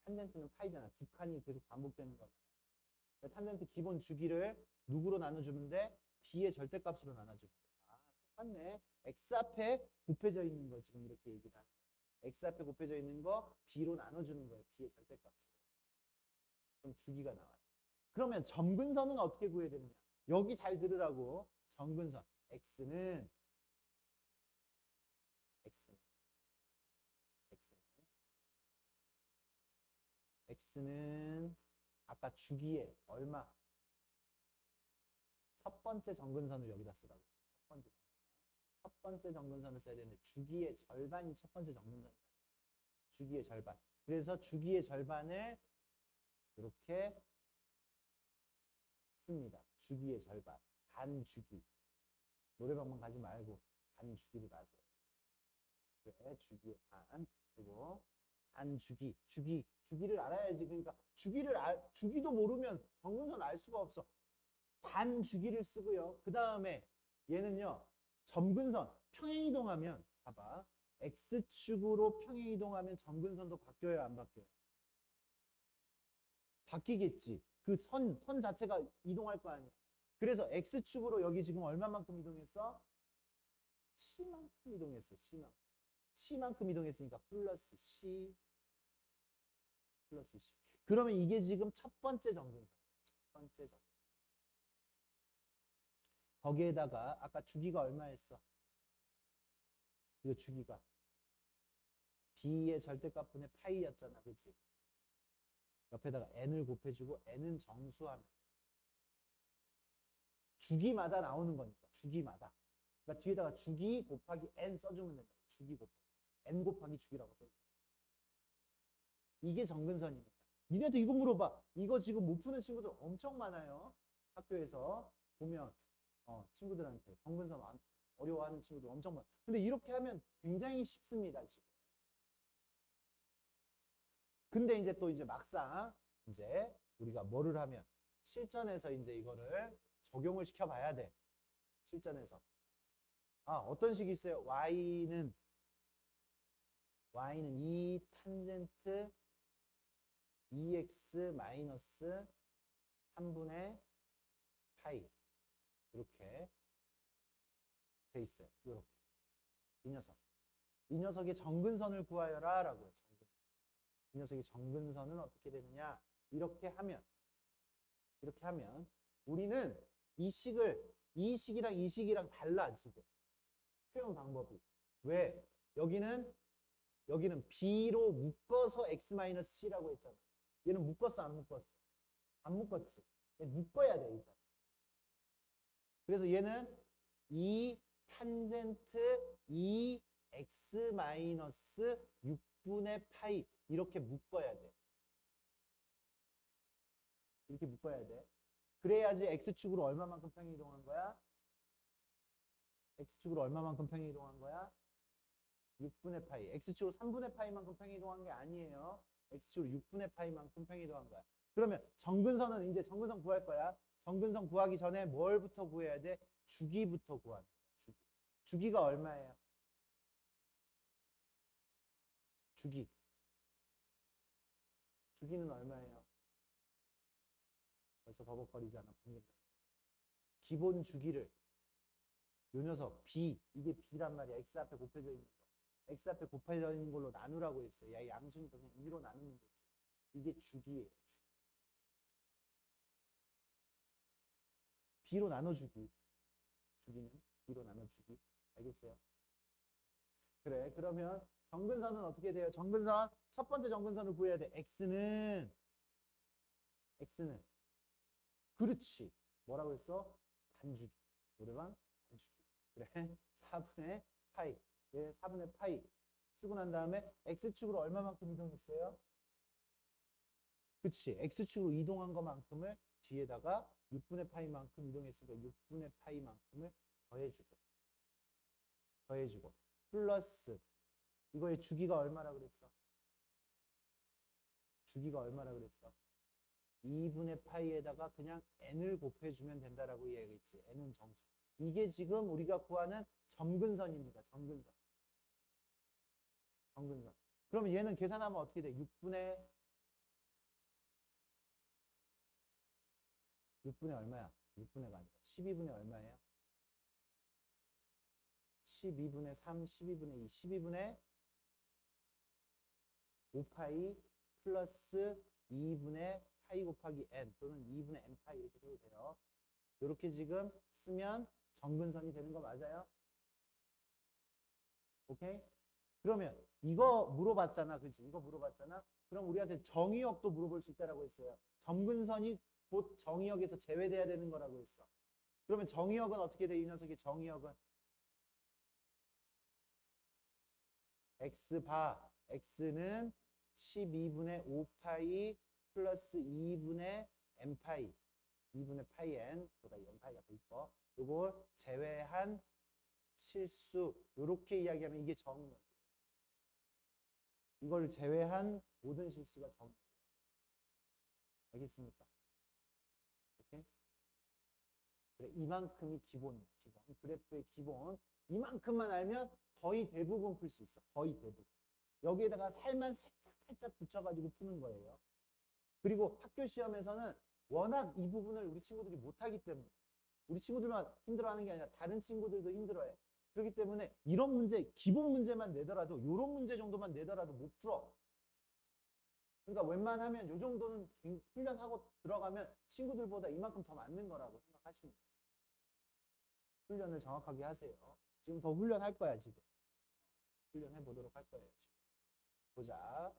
탄젠트는 파이잖아. 두 칸이 계속 반복되는 거잖아. 탄젠트 기본 주기를 누구로 나눠주면 돼? b의 절대값으로 나눠주면 돼. 아, 똑같네. x 앞에 곱해져 있는 거 지금 이렇게 얘기를 하는 거야. x 앞에 곱해져 있는 거 b로 나눠주는 거예요. b의 절대값으로. 그럼 주기가 나와요. 그러면 점근선은 어떻게 구해야 되느냐? 여기 잘 들으라고. 점근선. x는 아까 주기에 얼마? 첫 번째 점근선을 여기다 쓰라고. 첫 번째 점근선을 써야 되는데 주기의 절반이 첫 번째 점근선이다. 주기의 절반. 그래서 주기의 절반을 이렇게 씁니다. 주기의 절반. 반주기. 노래방만 가지 말고 반주기를 가세요. 그래, 주기의 반. 그리고 반주기. 주기를 알아야지. 그러니까 주기도 모르면 점근선 알 수가 없어. 반주기를 쓰고요. 그 다음에 얘는요. 점근선 평행이동하면 봐봐. X축으로 평행이동하면 점근선도 바뀌어요, 안 바뀌어요? 바뀌겠지. 그 선 자체가 이동할 거 아니야. 그래서 X축으로 여기 지금 얼마만큼 이동했어? C만큼 이동했어. C만큼 이동했으니까 플러스 C. 그러면 이게 지금 첫 번째 점근선. 거기에다가 아까 주기가 얼마였어? 이거 주기가 b의 절대값분의 파이였잖아. 그치? 옆에다가 n을 곱해주고 n은 정수하면 주기마다 나오는 거니까. 주기마다. 그러니까 뒤에다가 주기 곱하기 n 써주면 된다. 주기 곱하기 n 곱하기 주기라고 써줘. 이게 점근선입니다. 니네도 이거 물어봐. 이거 지금 못 푸는 친구들 엄청 많아요. 학교에서 보면 친구들한테 점근선 어려워하는 친구들 엄청 많아. 근데 이렇게 하면 굉장히 쉽습니다. 지금. 근데 이제 또 이제 막상 이제 우리가 뭐를 하면 실전에서 이제 이거를 적용을 시켜봐야 돼. 실전에서. 어떤 식이 있어요? y는 2 탄젠트 2x 마이너스 3분의 파이 이렇게 돼 있어요. 이렇게. 이 녀석의 점근선을 구하여라 라고 해요. 이 녀석의 점근선은 어떻게 되느냐? 이렇게 하면 우리는 이 식이랑 달라 지금. 표현 방법이. 왜? 여기는 b로 묶어서 x-c라고 했잖아. 얘는 묶었어, 안 묶었어? 안 묶었지. 묶어야 돼, 일단. 그래서 얘는 2 탄젠트 2x-6분의 파이 이렇게 묶어야 돼. 이렇게 묶어야 돼. 그래야지 x축으로 얼마만큼 평행이동한 거야? x축으로 얼마만큼 평행이동한 거야? 6분의 파이. x축으로 3분의 파이만큼 평행이동한 게 아니에요. x축으로 6분의 파이만큼 평행이동한 거야. 그러면 점근선은 이제 점근선 구할 거야. 점근선 구하기 전에 뭘부터 구해야 돼? 주기부터 구하는 거야. 주기가 얼마예요? 주기는 얼마예요? 벌써 버벅거리잖아. 기본 주기를 요 녀석 b 이게 b란 말이야. x 앞에 곱해져 있는 거. x 앞에 곱해져 있는 걸로 나누라고 했어요. 야, 양수니까 그냥 2로 나누면 되지. 이게 주기예요. b로 나눠주기. 주기는 b로 나눠주기. 알겠어요? 그래. 그러면 정근선은 어떻게 돼요? 정근선 첫 번째 정근선을 구해야 돼. x는 그렇지. 뭐라고 했어? 반주기. 노래방 반주기. 그래. 4분의 파이. 예, 4분의 파이. 쓰고 난 다음에 x축으로 얼마만큼 이동했어요? 그치. x축으로 이동한 것만큼을 뒤에다가 6분의 파이만큼 이동했으니까 6분의 파이만큼을 더해주고 플러스 이거의 주기가 얼마라 그랬어? 주기가 얼마라 그랬어? 2분의 파이에다가 그냥 n을 곱해주면 된다라고 이야기했지. n은 정수. 이게 지금 우리가 구하는 점근선입니다. 점근선. 그러면 얘는 계산하면 어떻게 돼? 6분의 얼마야? 6분의가 아니라 12분의 얼마예요? 12분의 3, 12분의 2, 12분의 5파이 플러스 2분의 파이 곱하기 n 또는 2분의 n 파이 이렇게 써도 돼요. 이렇게 지금 쓰면 정근선이 되는 거 맞아요? 오케이? 그러면 이거 물어봤잖아. 그치? 이거 물어봤잖아. 그럼 우리한테 정의역도 물어볼 수 있다라고 했어요. 점근선이 곧 정의역에서 제외돼야 되는 거라고 했어. 그러면 정의역은 어떻게 돼? 이 녀석의 정의역은 x바 x는 12분의 5파이 플러스 2분의 n파이 2분의 파이 n 보다 n파이가 더 이뻐. 요걸 제외한 실수 요렇게 이야기하면 이게 정의역. 이걸 제외한 모든 실수가 정의역. 알겠습니까? 오케이? 그래, 이만큼이 기본. 그래프의 기본. 이만큼만 알면 거의 대부분 풀 수 있어. 거의 대부분. 여기에다가 살만 살짝 붙여가지고 푸는 거예요. 그리고 학교 시험에서는 워낙 이 부분을 우리 친구들이 못하기 때문에 우리 친구들만 힘들어하는 게 아니라 다른 친구들도 힘들어해. 그렇기 때문에 이런 문제, 기본 문제만 내더라도 이런 문제 정도만 내더라도 못 풀어. 그러니까 웬만하면 이 정도는 훈련하고 들어가면 친구들보다 이만큼 더 맞는 거라고 생각하시면 돼요. 훈련을 정확하게 하세요. 지금 더 훈련할 거야, 지금. 훈련해 보도록 할 거예요, 지금. 보자.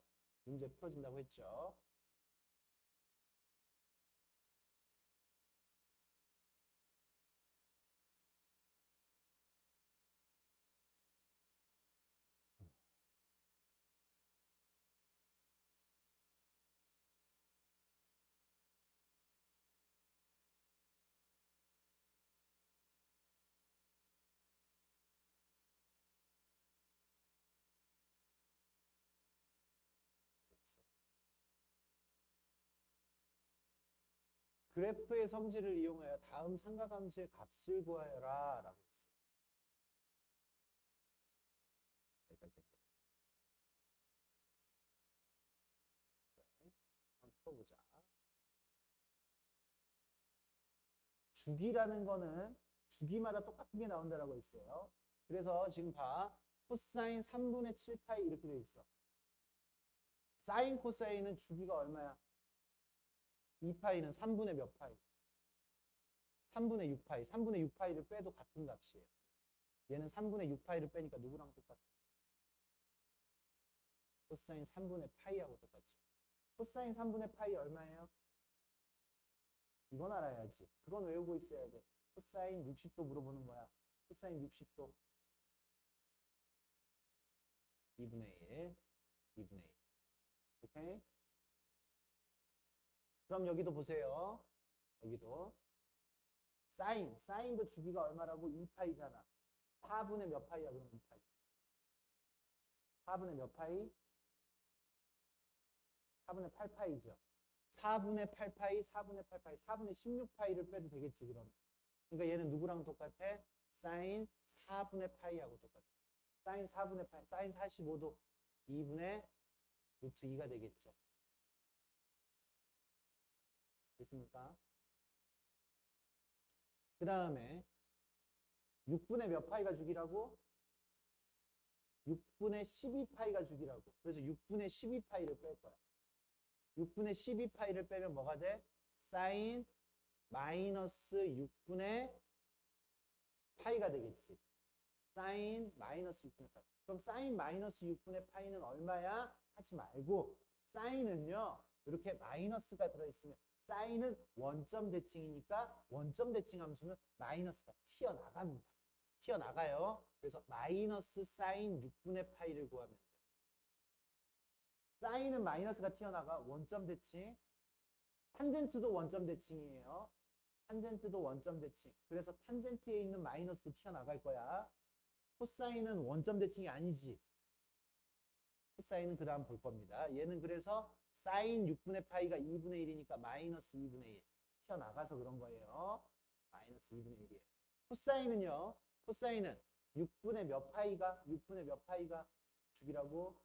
문제 풀어진다고 했죠. 그래프의 성질을 이용하여 다음 삼각함수의 값을 구하여라 라고 했어요. 한번 풀어보자. 주기라는 거는 주기마다 똑같은 게 나온다라고 했어요. 그래서 지금 봐. 코사인 3분의 7파이 이렇게 돼 있어. 사인 코사인은 주기가 얼마야? 2파이는 3분의 몇 파이? 3분의 6파이. 3분의 6파이를 빼도 같은 값이에요. 얘는 3분의 6파이를 빼니까 누구랑 똑같아? 코사인 3분의 파이하고 똑같죠. 코사인 3분의 파이 얼마예요? 이건 알아야지. 그건 외우고 있어야 돼. 코사인 60도 물어보는 거야. 코사인 60도. 2분의 1. 2분의 1. 오케이? 그럼 여기도 보세요. 여기도. 사인도 주기가 얼마라고? 2파이잖아. 4분의 몇 파이야, 그럼 2파이. 4분의 몇 파이? 4분의 8파이죠. 4분의 8파이, 4분의 8파이, 4분의 16파이를 빼도 되겠지, 그럼. 그러니까 얘는 누구랑 똑같아? 사인 4분의 파이하고 똑같아. 사인 4분의 파이, 사인 45도 2분의 루트 2가 되겠죠. 됐습니까? 그 다음에 6분의 몇 파이가 주기라고? 6분의 12파이가 주기라고. 그래서 6분의 12파이를 뺄 거야. 6분의 12파이를 빼면 뭐가 돼? 사인 마이너스 6분의 파이가 되겠지. 사인 마이너스 6분의 파이. 그럼 사인 마이너스 6분의 파이는 얼마야? 하지 말고 사인은요. 이렇게 마이너스가 들어있으면 사인은 원점 대칭이니까 원점 대칭 함수는 마이너스가 튀어나갑니다. 튀어나가요. 그래서 마이너스 사인 6분의 파이를 구하면 돼. 사인은 마이너스가 튀어나가 원점 대칭. 탄젠트도 원점 대칭이에요. 탄젠트도 원점 대칭. 그래서 탄젠트에 있는 마이너스도 튀어나갈 거야. 코사인은 원점 대칭이 아니지. 코사인은 그 다음 볼 겁니다. 얘는 그래서 사인 6분의 파이가 2분의 1이니까 마이너스 2분의 1. 튀어나가서 그런 거예요. 마이너스 2분의 1이에요. 코사인은요. 코사인은 6분의 몇 파이가? 6분의 몇 파이가 주기라고?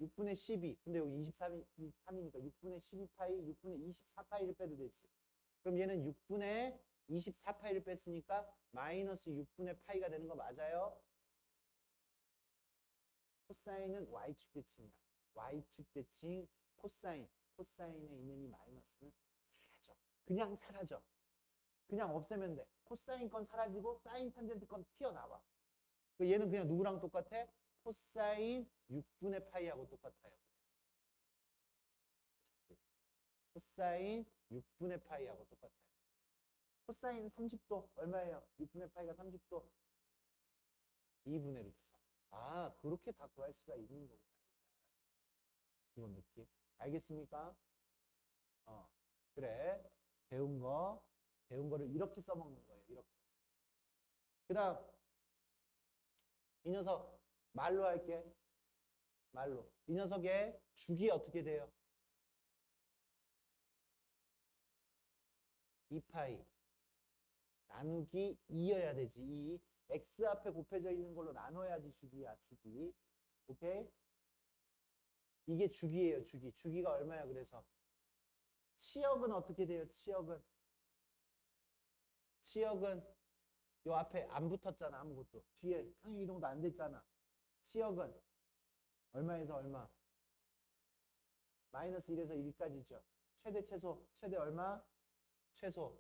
6분의 12. 근데 여기 23이니까 6분의 12파이, 6분의 24파이를 빼도 되지. 그럼 얘는 6분의 24파이를 뺐으니까 마이너스 6분의 파이가 되는 거 맞아요? 코사인은 y축 대칭이야. y축 대칭 코사인. 코사인에 있는 이 마이너스는 사라져. 그냥 사라져. 그냥 없애면 돼. 코사인 건 사라지고 사인 탄젠트 건 튀어나와. 얘는 그냥 누구랑 똑같아? 코사인 6분의 파이하고 똑같아요. 코사인 6분의 파이하고 똑같아요. 코사인 30도 얼마예요? 6분의 파이가 30도 2분의 루트 3. 아, 그렇게 다 구할 수가 있는 거구나. 이런 느낌. 알겠습니까? 그래. 배운 거를 이렇게 써먹는 거예요. 이렇게. 그 다음 이 녀석 말로 할게. 말로. 이 녀석의 주기 어떻게 돼요? 2파이 나누기 2여야 되지. 2. x 앞에 곱해져 있는 걸로 나눠야지 주기야. 주기. 오케이? 이게 주기예요. 주기. 주기가 얼마야? 그래서 치역은 어떻게 돼요? 치역은 요 앞에 안 붙었잖아. 아무것도. 뒤에 평행 이동도 안 됐잖아. 치역은 얼마에서 얼마? 마이너스 1에서 1까지죠. 최대 최소. 최대 얼마? 최소.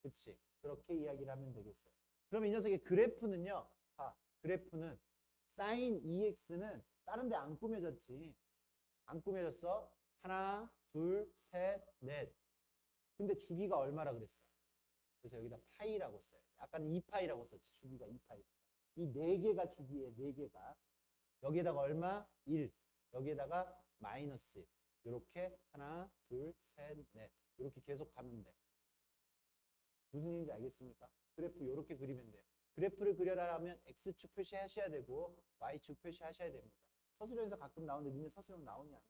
그치. 그렇게 이야기를 하면 되겠어요. 그럼 이 녀석의 그래프는요. 그래프는 sin 2x는 다른 데 안 꾸며졌지. 안 꾸며졌어. 하나, 둘, 셋, 넷. 근데 주기가 얼마라 그랬어? 그래서 여기다 파이라고 써요. 아까는 2파이라고 썼지. 주기가 2파이. 이 4개가 주기에 4개가. 여기에다가 얼마? 1. 여기에다가 마이너스 1. 이렇게 하나, 둘, 셋, 넷. 이렇게 계속 가면 돼. 무슨 얘기인지 알겠습니까? 그래프 이렇게 그리면 돼요. 그래프를 그려라 하면 X축 표시하셔야 되고 Y축 표시하셔야 됩니다. 서술형에서 가끔 나오는데 니네 서술형 나오냐?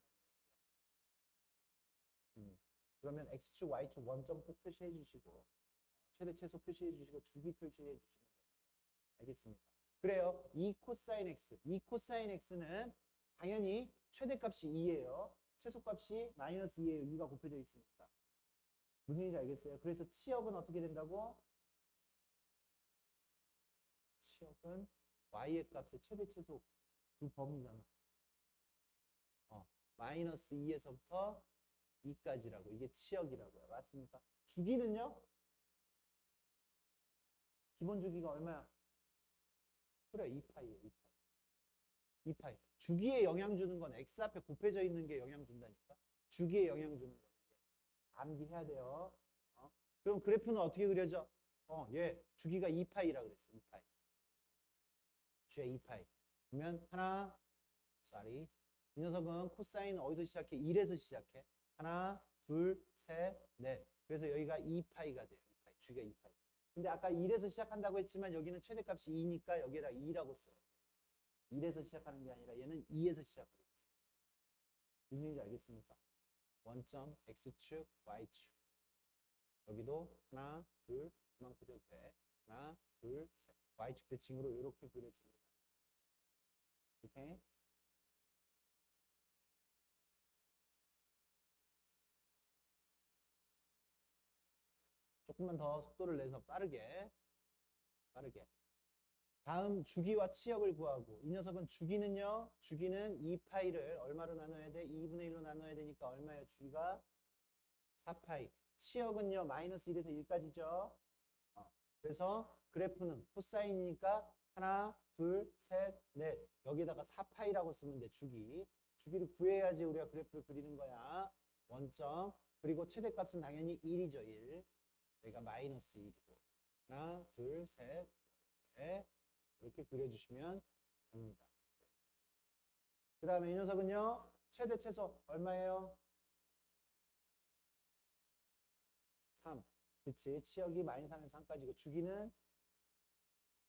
그러면 X축, Y축 원점 꼭 표시해 주시고 최대 최소 표시해 주시고 주기 표시해 주시면 됩니다. 알겠습니까? 그래요. 2 코사인 X. 2 코사인 X는 당연히 최대값이 2예요. 최소값이 마이너스 2예요. 2가 곱해져 있으니까. 무슨 얘기인지 알겠어요? 그래서 치역은 어떻게 된다고? 치역은 Y의 값의 최대 최소 그 범위잖아. 마이너스 2에서부터 2까지라고. 이게 치역이라고요. 맞습니까? 주기는요? 기본 주기가 얼마야? 그래, 2파이예요. 2파이. 2파이. 주기에 영향 주는 건 X 앞에 곱해져 있는 게 영향 준다니까. 주기에 영향 주는 거. 암기해야 돼요. 그럼 그래프는 어떻게 그려져? 얘 주기가 2파이라 그랬어. 2파이. 주에 2파이. 그러면 하나, 이 녀석은 코사인 어디서 시작해? 1에서 시작해. 하나, 둘, 셋, 넷. 그래서 여기가 2파이가 돼요. 2파이. 주기가 2파이. 근데 아까 1에서 시작한다고 했지만 여기는 최대값이 2니까 여기에다 2라고 써요. 1에서 시작하는 게 아니라 얘는 2에서 시작하겠지. 무슨 얘기인지 알겠습니까? 원점 X축, Y축. 여기도 하나, 둘, 그만 그려도 돼. 하나, 둘, 셋. Y축 대칭으로 이렇게 그려집니다. 오케이? 조금만 더 속도를 내서 빠르게 빠르게. 다음 주기와 치역을 구하고 이 녀석은 주기는요. 주기는 2파이를 얼마로 나눠야 돼? 2분의 1로 나눠야 되니까 얼마예요? 주기가 4파이. 치역은요. 마이너스 1에서 1까지죠. 그래서 그래프는 코사인이니까 하나, 둘, 셋, 넷. 여기다가 4파이라고 쓰면 돼. 주기. 주기를 구해야지 우리가 그래프를 그리는 거야. 원점. 그리고 최대값은 당연히 1이죠. 1. 여기가 마이너스 1이고. 하나, 둘, 셋, 넷. 이렇게 그려주시면 됩니다. 그 다음에 이 녀석은요. 최대 최소 얼마예요? 3. 그치? 치역이 마이너스 3에서 3까지고 주기는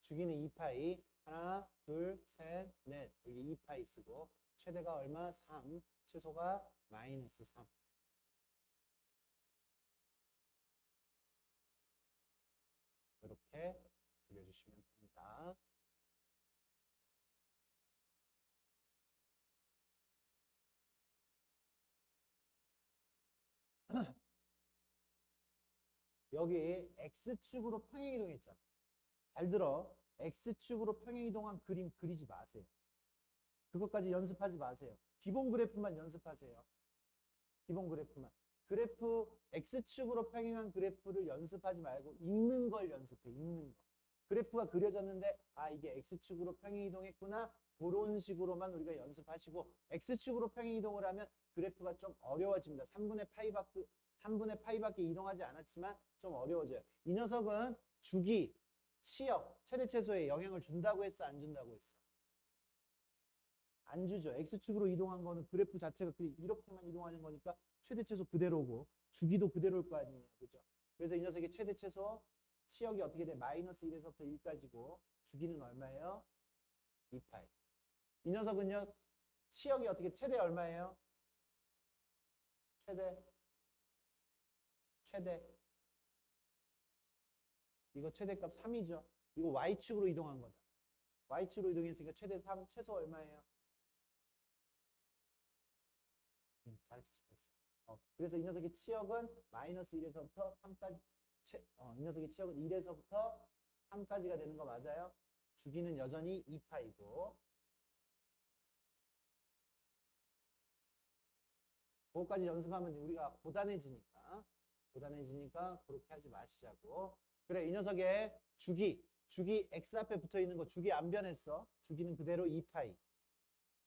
2파이. 하나, 둘, 셋, 넷. 여기 2파이 쓰고 최대가 얼마? 3. 최소가 마이너스 3. 이렇게 그려주시면 됩니다. 여기 X축으로 평행이동했잖아. 잘 들어. X축으로 평행이동한 그림 그리지 마세요. 그것까지 연습하지 마세요. 기본 그래프만 연습하세요. 기본 그래프만. 그래프 X축으로 평행한 그래프를 연습하지 말고 읽는 걸 연습해. 읽는 거. 그래프가 그려졌는데 아 이게 X축으로 평행이동했구나. 그런 식으로만 우리가 연습하시고 X축으로 평행이동을 하면 그래프가 좀 어려워집니다. 3분의 파이밖에 이동하지 않았지만 좀 어려워져요. 이 녀석은 주기, 치역, 최대 최소에 영향을 준다고 했어? 안 준다고 했어? 안 주죠. X축으로 이동한 거는 그래프 자체가 이렇게만 이동하는 거니까 최대 최소 그대로고 주기도 그대로일 거 아니에요. 그죠? 그래서 이 녀석의 최대 최소 치역이 어떻게 돼? 마이너스 1에서부터 1까지고 주기는 얼마예요? 2파이. 이 녀석은요. 치역이 어떻게 최대 얼마예요? 최대 이거 최대값 3이죠. 이거 Y축으로 이동한 거죠. Y축으로 이동했으니까 최대 3, 최소 얼마예요? 잘했어. 그래서 이 녀석의 치역은 마이너스 1에서부터 3까지 이 녀석의 치역은 1에서부터 3까지가 되는 거 맞아요? 주기는 여전히 2파이고 그거까지 연습하면 우리가 고단해지니까 그렇게 하지 마시자고. 그래 이 녀석의 주기 X 앞에 붙어 있는 거 주기 안 변했어. 주기는 그대로 2파이.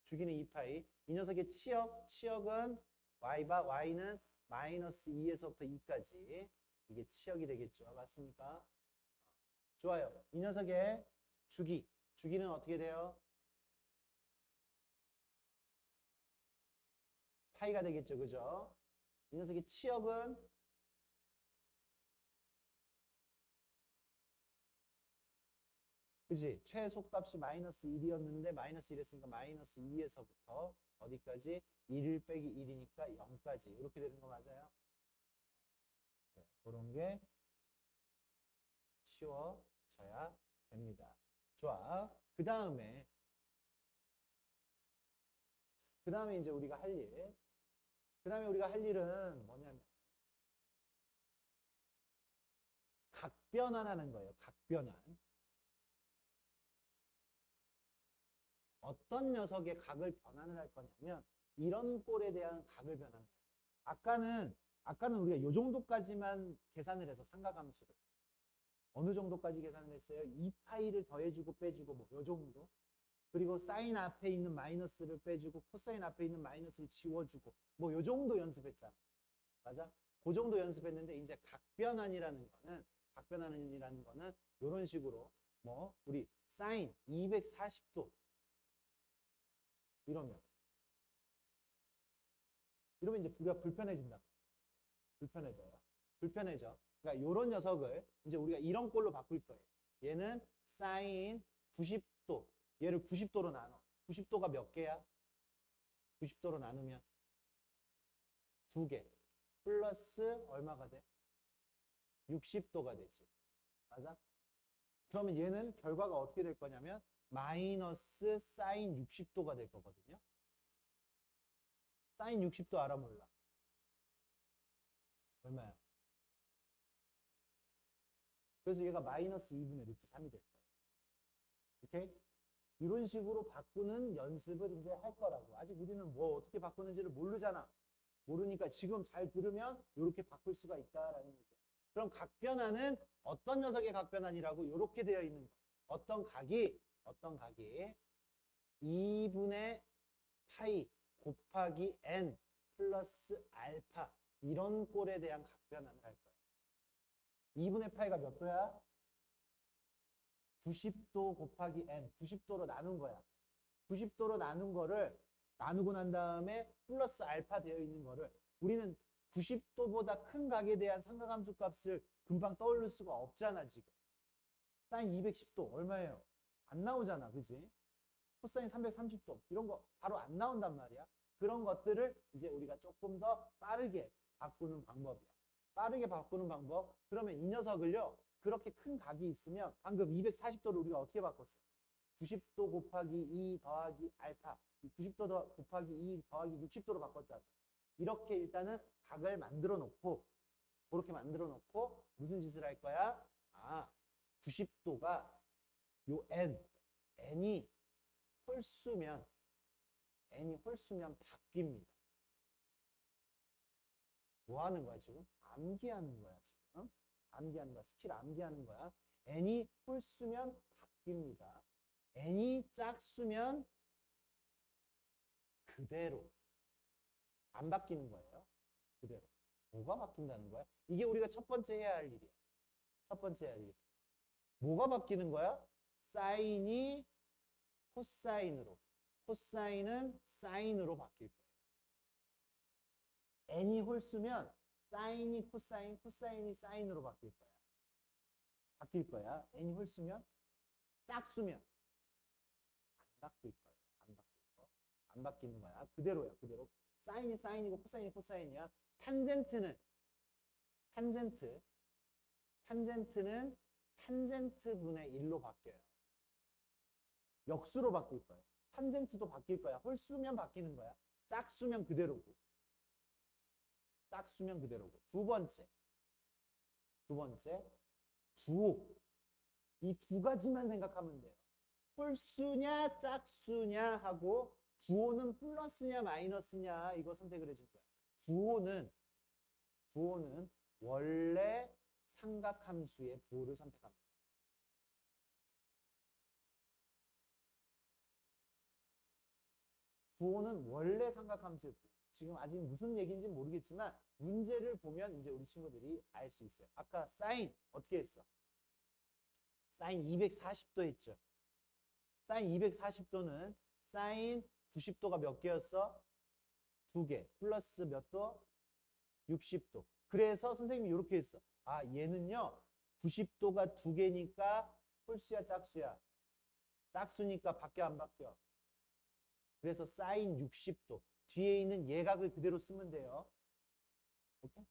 주기는 2파이. 이 녀석의 치역은 Y는 마이너스 2에서부터 2까지. 이게 치역이 되겠죠. 맞습니까? 좋아요. 이 녀석의 주기는 어떻게 돼요? 파이가 되겠죠. 그죠? 이 녀석의 치역은 그지? 최소값이 마이너스 1이었는데 마이너스 1했으니까 마이너스 2에서부터 어디까지? 1 빼기 1이니까 0까지 이렇게 되는 거 맞아요? 네, 그런 게 쉬워져야 됩니다. 좋아. 그 다음에 이제 우리가 할 일. 그 다음에 우리가 할 일은 뭐냐면 각변환하는 거예요. 각변환. 어떤 녀석의 각을 변환을 할 거냐면 이런 꼴에 대한 각을 변환을 해요. 아까는 우리가 이 정도까지만 계산을 해서 삼각함수를 어느 정도까지 계산을 했어요? 2파이를 더해주고 빼주고 뭐 이 정도. 그리고 사인 앞에 있는 마이너스를 빼주고 코사인 앞에 있는 마이너스를 지워주고 뭐 이 정도 연습했잖아. 맞아? 그 정도 연습했는데 이제 각변환이라는 거는 이런 식으로 뭐 우리 사인 240도 이러면 이제 우리가 불편해진다. 불편해져. 그러니까 이런 녀석을 이제 우리가 이런 꼴로 바꿀 거예요. 얘는 사인 90도. 얘를 90도로 나눠. 90도가 몇 개야? 90도로 나누면 2개. 플러스 얼마가 돼? 60도가 되지. 맞아? 그러면 얘는 결과가 어떻게 될 거냐면 마이너스 사인 60도가 될 거거든요. 사인 60도 알아 몰라? 얼마야? 그래서 얘가 마이너스 2분의 루트 3이 될 거예요. 오케이? 이런 식으로 바꾸는 연습을 이제 할 거라고. 아직 우리는 뭐 어떻게 바꾸는지를 모르잖아. 모르니까 지금 잘 들으면 이렇게 바꿀 수가 있다라는 얘기야. 그럼 각변화는 어떤 녀석의 각변환이라고 이렇게 되어 있는 거. 어떤 각이 2분의 파이 곱하기 n 플러스 알파 이런 꼴에 대한 각변환을 할 거야. 2분의 파이가 몇 도야? 90도 곱하기 n, 90도로 나눈 거야. 90도로 나눈 거를 나누고 난 다음에 플러스 알파 되어 있는 거를 우리는 90도보다 큰 각에 대한 삼각함수 값을 금방 떠올릴 수가 없잖아, 지금. 사인 210도 얼마예요? 안 나오잖아, 그지? 코사인 330도 이런 거 바로 안 나온단 말이야. 그런 것들을 이제 우리가 조금 더 빠르게 바꾸는 방법이야. 빠르게 바꾸는 방법. 그러면 이 녀석을요. 그렇게 큰 각이 있으면 방금 240도를 우리가 어떻게 바꿨어? 90도 곱하기 2 더하기 알파 90도 곱하기 2 더하기 60도로 바꿨잖아. 이렇게 일단은 각을 만들어 놓고 그렇게 만들어 놓고 무슨 짓을 할 거야? 90도가 요 n이 홀수면 바뀝니다. 뭐 하는 거야 지금? 암기하는 거야 지금. 암기하는 거야. 스킬 암기하는 거야. n이 홀수면 바뀝니다. n이 짝수면 그대로 안 바뀌는 거예요. 그대로. 뭐가 바뀐다는 거야? 이게 우리가 첫 번째 해야 할 일이야. 첫 번째 해야 할 일. 뭐가 바뀌는 거야? 사인이 코사인으로, 코사인은 사인으로 바뀔 거예요. n이 홀수면 사인이 코사인, 코사인이 사인으로 바뀔 거야. 바뀔 거야. n이 홀수면 짝수면 안 바뀔 거야. 안 바뀔 거. 안 바뀌는 거야. 그대로야. 그대로. 사인이 사인이고 코사인이 코사인이야. 탄젠트는 탄젠트 분의 1로 바뀌어요. 역수로 바뀔 거예요. 탄젠트도 바뀔 거야. 홀수면 바뀌는 거야. 짝수면 그대로고. 짝수면 그대로고. 두 번째. 부호. 이 두 가지만 생각하면 돼요. 홀수냐 짝수냐 하고 부호는 플러스냐 마이너스냐 이거 선택을 해줄 거야. 부호는 원래 삼각함수의 부호를 선택합니다. 부호는 원래 삼각함수의 부호. 지금 아직 무슨 얘기인지 모르겠지만 문제를 보면 이제 우리 친구들이 알 수 있어요. 아까 사인 어떻게 했어? 사인 240도 했죠. 사인 240도는 사인 90도가 몇 개였어? 2개. 플러스 몇 도? 60도. 그래서 선생님이 이렇게 했어. 얘는요. 90도가 2개니까 홀수야 짝수야? 짝수니까 바뀌어 안 바뀌어? 그래서 사인 60도. 뒤에 있는 예각을 그대로 쓰면 돼요. 오케이?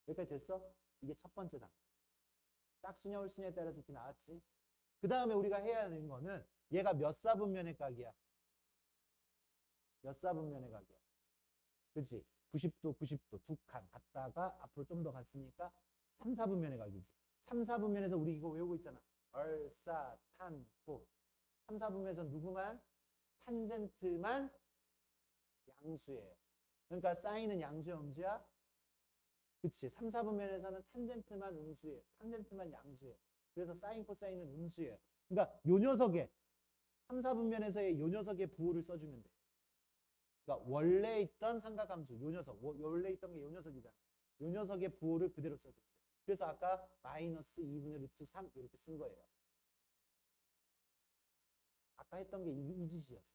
여기까지 됐어? 이게 첫 번째 단계. 짝수냐 홀수냐에 따라서 이렇게 나왔지. 그 다음에 우리가 해야 하는 거는 얘가 몇 사분면의 각이야? 몇 사분면의 각이야? 그치? 90도, 90도 두 칸 갔다가 앞으로 좀 더 갔으니까 3, 4분면의 각이지. 3, 4분면에서 우리 이거 외우고 있잖아. 얼사탄포. 3, 4분면에서 누구만? 탄젠트만 양수예요. 그러니까 사인은 양수야, 음수야? 그치. 3, 4분면에서는 탄젠트만 음수예요. 탄젠트만 양수예요. 그래서 사인, 코사인은 음수예요. 그러니까 요 녀석의 3, 4분면에서의 요 녀석의 부호를 써주면 돼. 그러니까 원래 있던 삼각함수, 요 녀석, 원래 있던 게 요 녀석이잖아. 요 녀석의 부호를 그대로 써주면 돼. 그래서 아까 마이너스 2분의 루트 3 이렇게 쓴 거예요. 아까 했던 게 이 짓이었어.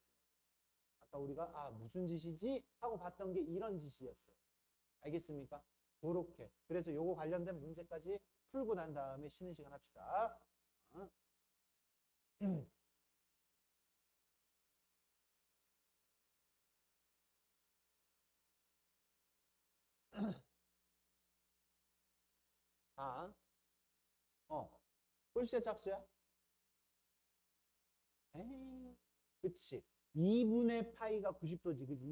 아까 우리가 무슨 짓이지? 하고 봤던 게 이런 짓이었어요. 알겠습니까? 그렇게. 그래서 요거 관련된 문제까지 풀고 난 다음에 쉬는 시간 합시다. 홀수야 짝수야? 에이, 그치. 2분의 파이가 90도지. 그치?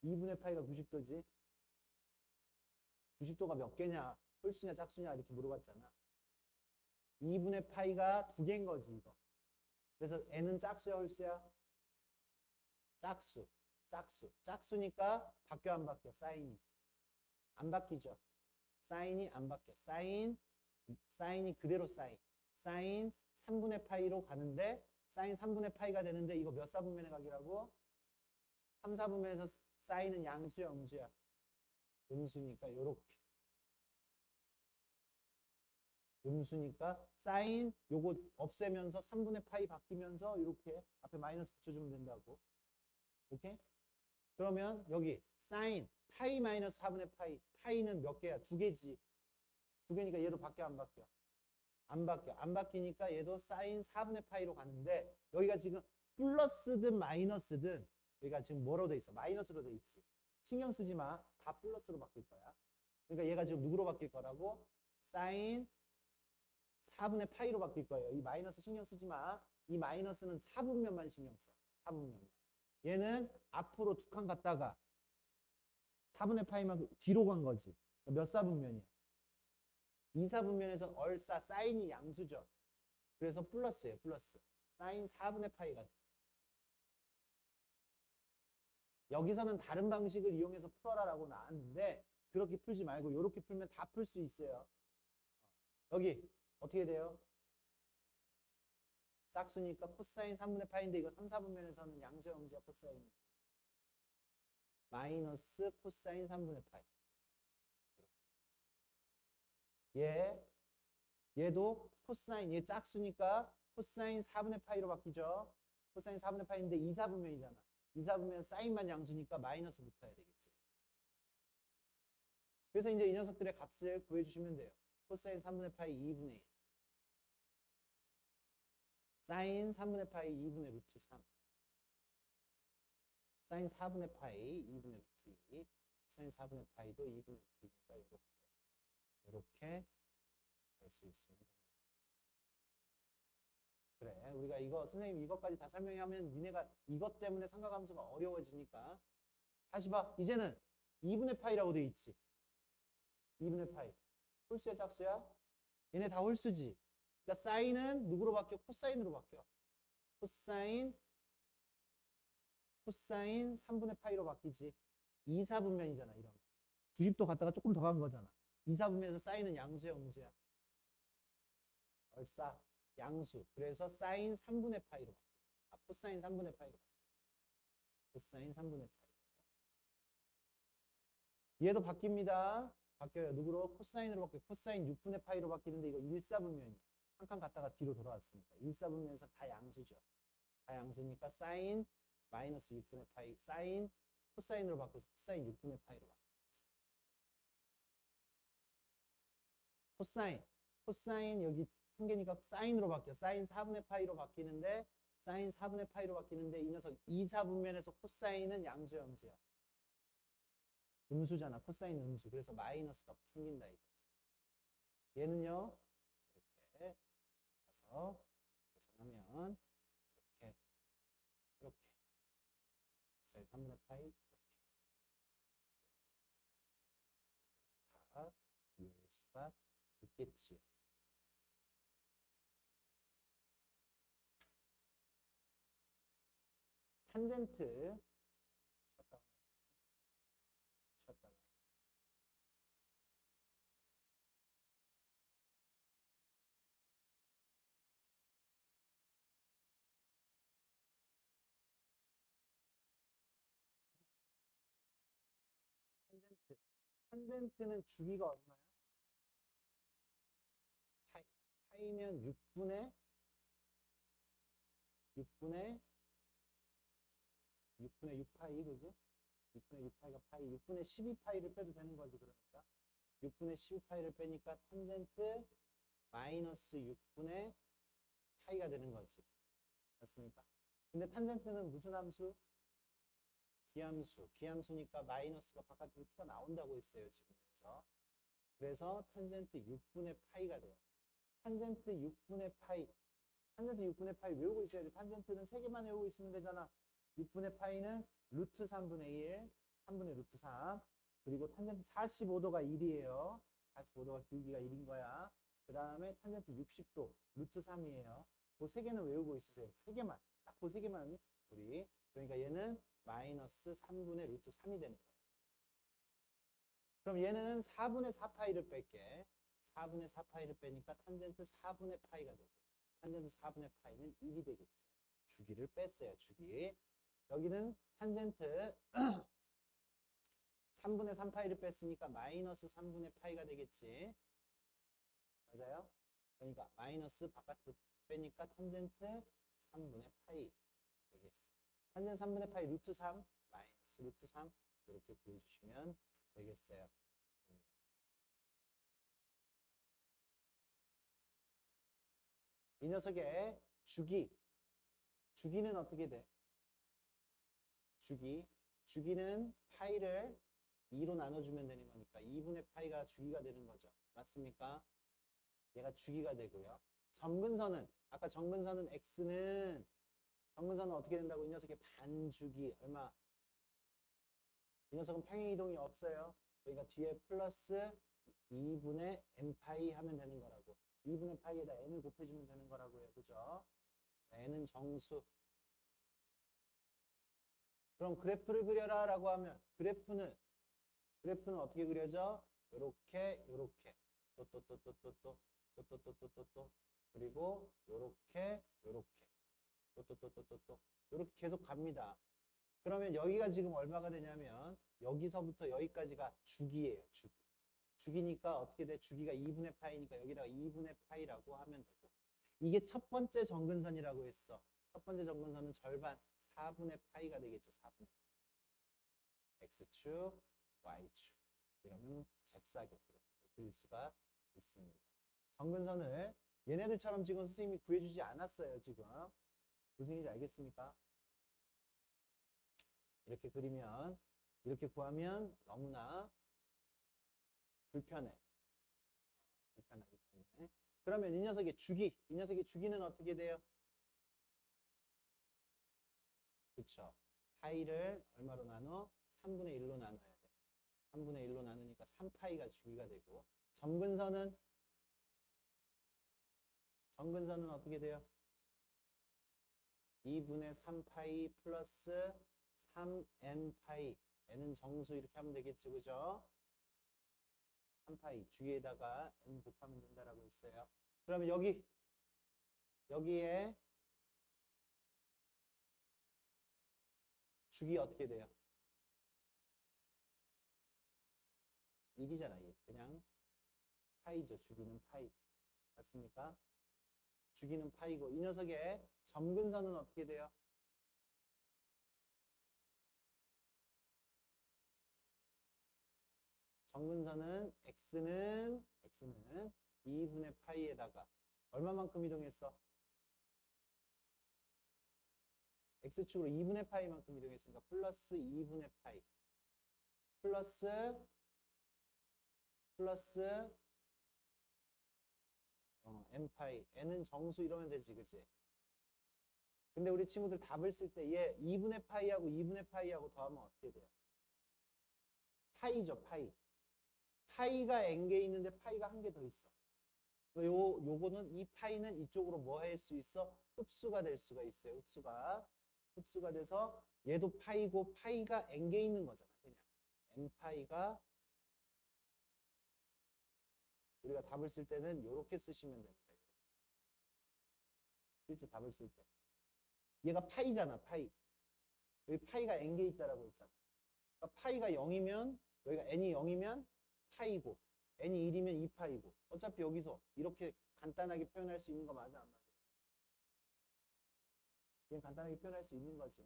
2분의 파이가 90도지. 90도가 몇 개냐, 홀수냐 짝수냐 이렇게 물어봤잖아. 2분의 파이가 2개인 거지 이거. 그래서 n은 짝수야 홀수야? 짝수. 짝수니까 바뀌어 안 바뀌어? 사인이. 안 바뀌죠. 사인이 안 바뀌어. 사인이 그대로 사인 3분의 파이로 가는데 사인 3분의 파이가 되는데 이거 몇 사분면의 각이라고? 3, 4분면에서 사인은 양수야 음수야? 음수니까 요렇게. 음수니까 사인 요거 없애면서 3분의 파이 바뀌면서 이렇게 앞에 마이너스 붙여주면 된다고. 오케이? 그러면 여기 사인 파이 마이너스 4분의 파이. 파이는 몇 개야? 2개지. 2개니까 얘도 바뀌어 안 바뀌어? 안 바뀌어. 안 바뀌니까 얘도 사인 4분의 파이로 가는데 여기가 지금 플러스든 마이너스든 여기가 지금 뭐로 돼 있어? 마이너스로 돼 있지. 신경 쓰지 마. 다 플러스로 바뀔 거야. 그러니까 얘가 지금 누구로 바뀔 거라고? 사인 4분의 파이로 바뀔 거예요. 이 마이너스 신경 쓰지 마. 이 마이너스는 4분면만 신경 써. 4분면만. 얘는 앞으로 2칸 갔다가 4분의 파이만 뒤로 간 거지. 몇 사분면이야? 2, 4분면에서 얼싸 사인이 양수죠. 그래서 플러스예요. 플러스. 사인 4분의 파이가 돼. 여기서는 다른 방식을 이용해서 풀어라라고 나왔는데 그렇게 풀지 말고 이렇게 풀면 다 풀 수 있어요. 여기 어떻게 돼요? 짝수니까 코사인 3분의 파이인데 이거 3, 4분면에서는 양수야 음수야 코사인이. 마이너스 코사인 3분의 파이. 얘도 코사인, 얘 짝수니까 코사인 4분의 파이로 바뀌죠. 코사인 4분의 파이인데 2, 4분면이잖아. 2, 4분면 사인만 양수니까 마이너스 붙어야 되겠지. 그래서 이제 이 녀석들의 값을 구해주시면 돼요. 코사인 3분의 파이 2분의 1. 사인 3분의 파이 2분의 루트 3. 사인 4분의 파이 2분의 루트 2. 사인 4분의 파이도 2분의 루트 2니까 이렇게 할 수 있습니다. 그래, 우리가 이거 선생님 이것까지 다 설명하면 니네가 이것 때문에 삼각함수가 어려워지니까 다시 봐. 이제는 2분의 파이라고 돼 있지. 2분의 파이. 홀수야 짝수야? 얘네 다 홀수지. 그러니까 사인은 누구로 바뀌어? 코사인으로 바뀌어. 코사인 3분의 파이로 바뀌지. 2, 4분면이잖아 이러면. 90도 갔다가 조금 더 간 거잖아. 2, 4분면에서 사인은 양수야 음수야? 얼싸 양수. 그래서 사인 3분의 파이로 바뀌어. 코사인 3분의 파이로 바뀌어. 코사인 3분의 파이. 얘도 바뀝니다. 바뀌어요. 누구로? 코사인으로 바뀌어. 코사인 6분의 파이로 바뀌는데 이거 1, 4분면이야. 한 칸 갔다가 뒤로 돌아왔습니다. 1, 4분면에서 다 양수죠. 다 양수니까 사인 마이너스 6분의 파이. 사인 코사인으로 바뀌어서 코사인 6분의 파이로 바뀌었지. 코사인 여기 한 개니까 사인으로 바뀌어. 사인 4분의 파이로 바뀌는데 사인 4분의 파이로 바뀌는데 이 녀석 2, 4분면에서 코사인은 양수야 음수야? 음수잖아. 코사인 음수. 그래서 마이너스가 생긴다 이거지. 얘는요. 이렇게 해서 계산하면 이렇게 사인 3분의 파이 이렇게 다 이룰 수가 있겠지요. 탄젠트 쉬었다가 탄젠트는 주기가 얼마야? 파이. 파이면 6분의 6파이 그죠? 6분의 6파이가 파이. 6분의 12파이를 빼도 되는 거지 그러니까. 6분의 12파이를 빼니까 탄젠트 마이너스 6분의 파이가 되는 거지. 맞습니까? 근데 탄젠트는 무슨 함수? 기함수. 기함수니까 마이너스가 바깥으로 튀어나온다고 했어요. 지금 그래서 탄젠트 6분의 파이가 돼요. 탄젠트 6분의 파이. 탄젠트 6분의 파이 외우고 있어야 돼. 탄젠트는 3개만 외우고 있으면 되잖아. 6분의 파이는 루트 3분의 1, 3분의 루트 3. 그리고 탄젠트 45도가 1이에요. 45도가 길기가 1인 거야. 그 다음에 탄젠트 60도 루트 3이에요. 그 세 개는 외우고 있으세요. 세 개만. 딱 그 세 개만 우리. 그러니까 얘는 마이너스 3분의 루트 3이 되는 거예요. 그럼 얘는 4분의 4파이를 뺄게. 4분의 4파이를 빼니까 탄젠트 4분의 파이가 되고 탄젠트 4분의 파이는 1이 되겠죠. 주기를 뺐어요. 주기. 여기는 탄젠트 3분의 3파이를 뺐으니까 마이너스 3분의 파이가 되겠지. 맞아요? 그러니까 마이너스 바깥으로 빼니까 탄젠트 3분의 파이 되겠어. 탄젠트 3분의 파이 루트 3 마이너스 루트 3 이렇게 구해주시면 되겠어요. 이 녀석의 주기는 어떻게 돼? 주기는 파이를 2로 나눠주면 되는 거니까 2분의 파이가 주기가 되는 거죠. 맞습니까? 얘가 주기가 되고요. 점근선은 아까 점근선은 x는 점근선은 어떻게 된다고? 이 녀석의 반주기 얼마? 이 녀석은 평행이동이 없어요. 그러니까 뒤에 플러스 2분의 n파이 하면 되는 거라고. 2분의 파이에다 n을 곱해주면 되는 거라고요. 그죠? n은 정수. 그럼 그래프를 그려라 라고 하면 그래프는 어떻게 그려져? 요렇게 또 그리고 요렇게 또 요렇게 계속 갑니다. 그러면 여기가 지금 얼마가 되냐면 여기서부터 여기까지가 주기예요. 주기니까 어떻게 돼? 주기가 2분의 파이니까 여기다가 2분의 파이라고 하면 되고 이게 첫 번째 점근선이라고 했어. 첫 번째 점근선은 절반 4분의 파이가 되겠죠. 4분의 x축, y축 이러면 잽싸게 그릴 수가 있습니다. 점근선을 얘네들처럼 지금 선생님이 구해주지 않았어요. 지금 무슨 얘기인지 알겠습니까? 이렇게 그리면 이렇게 구하면 너무나 불편하기 때문에 그러면 이 녀석의 주기는 어떻게 돼요? 그쵸? 파이를 얼마로 나눠? 3분의 1로 나눠야 돼. 3분의 1로 나누니까 3파이가 주기가 되고 점근선은 어떻게 돼요? 2분의 3파이 플러스 3n파이 n은 정수 이렇게 하면 되겠죠. 그죠? 3파이 주위에다가 n 곱하면 된다라고 했어요. 그러면 여기에 주기 어떻게 돼요? 1이잖아. 그냥 파이죠. 주기는 파이. 맞습니까? 주기는 파이고 이 녀석의 점근선은 어떻게 돼요? 점근선은 x는 2분의 파이에다가 얼마만큼 이동했어? x축으로 2분의 파이만큼 이동했으니까 플러스 2분의 파이 플러스 n파이 n은 정수 이러면 되지. 그치? 근데 우리 친구들 답을 쓸 때 얘 2분의 파이하고 2분의 파이하고 더하면 어떻게 돼요? 파이죠. 파이가 n개 있는데 파이가 한 개 더 있어. 요거는 이 파이는 이쪽으로 뭐 할 수 있어? 흡수가 될 수가 있어요. 흡수가 돼서 얘도 파이고 파이가 n개 있는 거잖아. 그냥 n파이가 우리가 답을 쓸 때는 이렇게 쓰시면 됩니다. 실제 답을 쓸 때. 얘가 파이잖아. 파이. 여기 파이가 n개 있다라고 했잖아. 그러니까 파이가 0이면 여기가 n이 0이면 파이고 n이 1이면 2파이고 어차피 여기서 이렇게 간단하게 표현할 수 있는 거 맞아 안 맞아? 그냥 간단하게 표현할 수 있는 거지.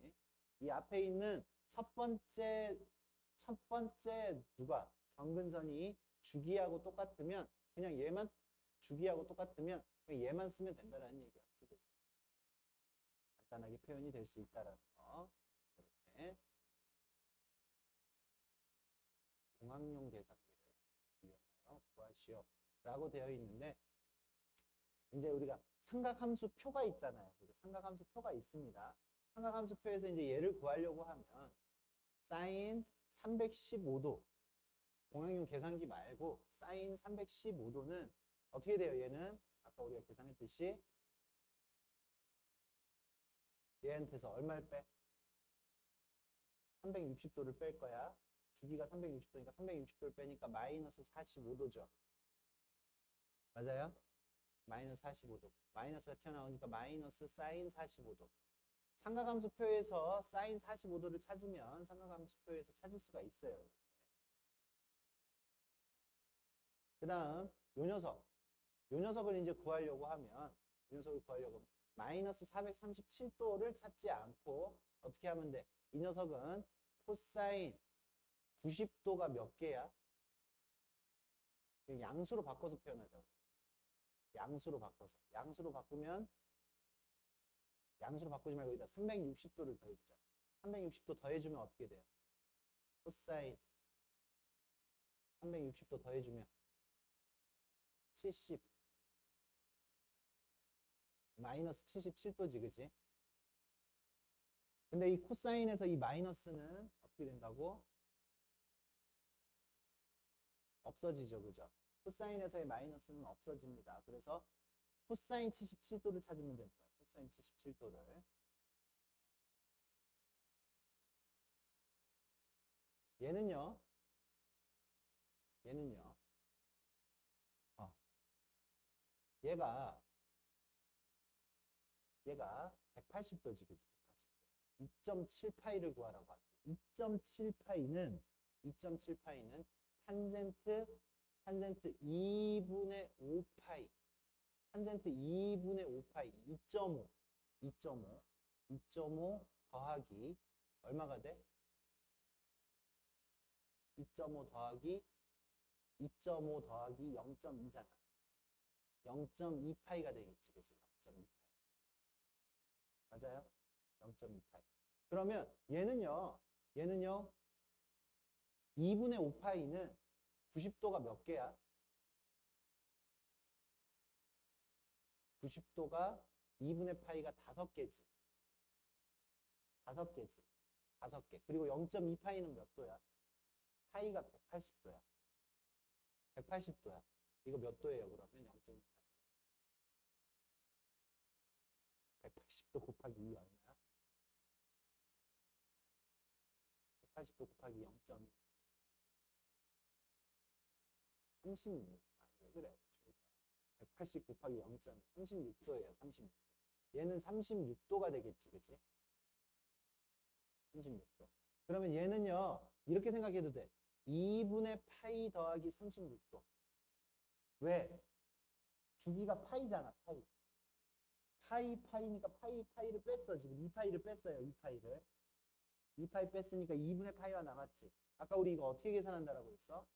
이 앞에 있는 첫 번째 누가 점근선이 주기하고 똑같으면 그냥 얘만 주기하고 똑같으면 그냥 얘만 쓰면 된다라는 얘기야. 그치? 간단하게 표현이 될 수 있다라는 거. 이렇게 공학용 계산기를 이용하여 구하시오 라고 되어 있는데 이제 우리가 삼각함수 표가 있잖아요. 삼각함수 표가 있습니다. 삼각함수 표에서 이제 얘를 구하려고 하면 사인 315도 공학용 계산기 말고 사인 315도는 어떻게 돼요? 얘는 아까 우리가 계산했듯이 얘한테서 얼마를 빼? 360도를 뺄 거야. 주기가 360도니까 360도를 빼니까 마이너스 45도죠. 맞아요? 마이너스 45도. 마이너스가 튀어나오니까 마이너스 사인 45도. 삼각함수표에서 사인 45도를 찾으면 삼각함수표에서 찾을 수가 있어요. 그 다음 요 녀석. 요 녀석을 이제 구하려고 하면 요 녀석을 구하려고 하면 마이너스 437도를 찾지 않고 어떻게 하면 돼? 이 녀석은 코사인 90도가 몇 개야? 양수로 바꿔서 표현하자고. 양수로 바꿔서. 양수로 바꾸면 양수로 바꾸지 말고 여기다 360도를 더해주자. 360도 더해주면 어떻게 돼요? 코사인 360도 더해주면 70 마이너스 77도지, 그지? 근데 이 코사인에서 이 마이너스는 어떻게 된다고? 없어지죠, 그죠? 코사인에서의 마이너스는 없어집니다. 그래서 코사인 77도를 찾으면 됩니다. 코사인 77도를. 얘는요, 얘가 180도지, 그지? 180도. 2.7파이를 구하라고 합니다. 2.7파이는 탄젠트 2분의 5파이. 탄젠트 2분의 5파이. 2.5 더하기 얼마가 돼? 2.5 더하기 0.2잖아. 0.2파이가 되겠지, 그치? 0.2파이. 맞아요? 0.2파이. 그러면 얘는요, 2분의 5파이는 90도가 몇 개야? 90도가 2분의 파이가 5개지. 5개지. 5개. 그리고 0.2파이는 몇 도야? 파이가 180도야. 180도야. 이거 몇 도예요, 그러면? 0.2파이. 180도 곱하기 2 얼마야? 180도 곱하기 0.2. 36. 왜 그래? 180 곱하기 0.2. 36도예요, 36도. 얘는 36도가 되겠지, 그치? 36도. 그러면 얘는요, 이렇게 생각해도 돼. 2분의 파이 더하기 36도. 왜? 주기가 파이잖아, 파이. 파이니까 파이를 뺐어. 지금 2파이를 뺐어요, 2파이를. 2파이 뺐으니까 2분의 파이가 남았지. 아까 우리 이거 어떻게 계산한다라고 했어?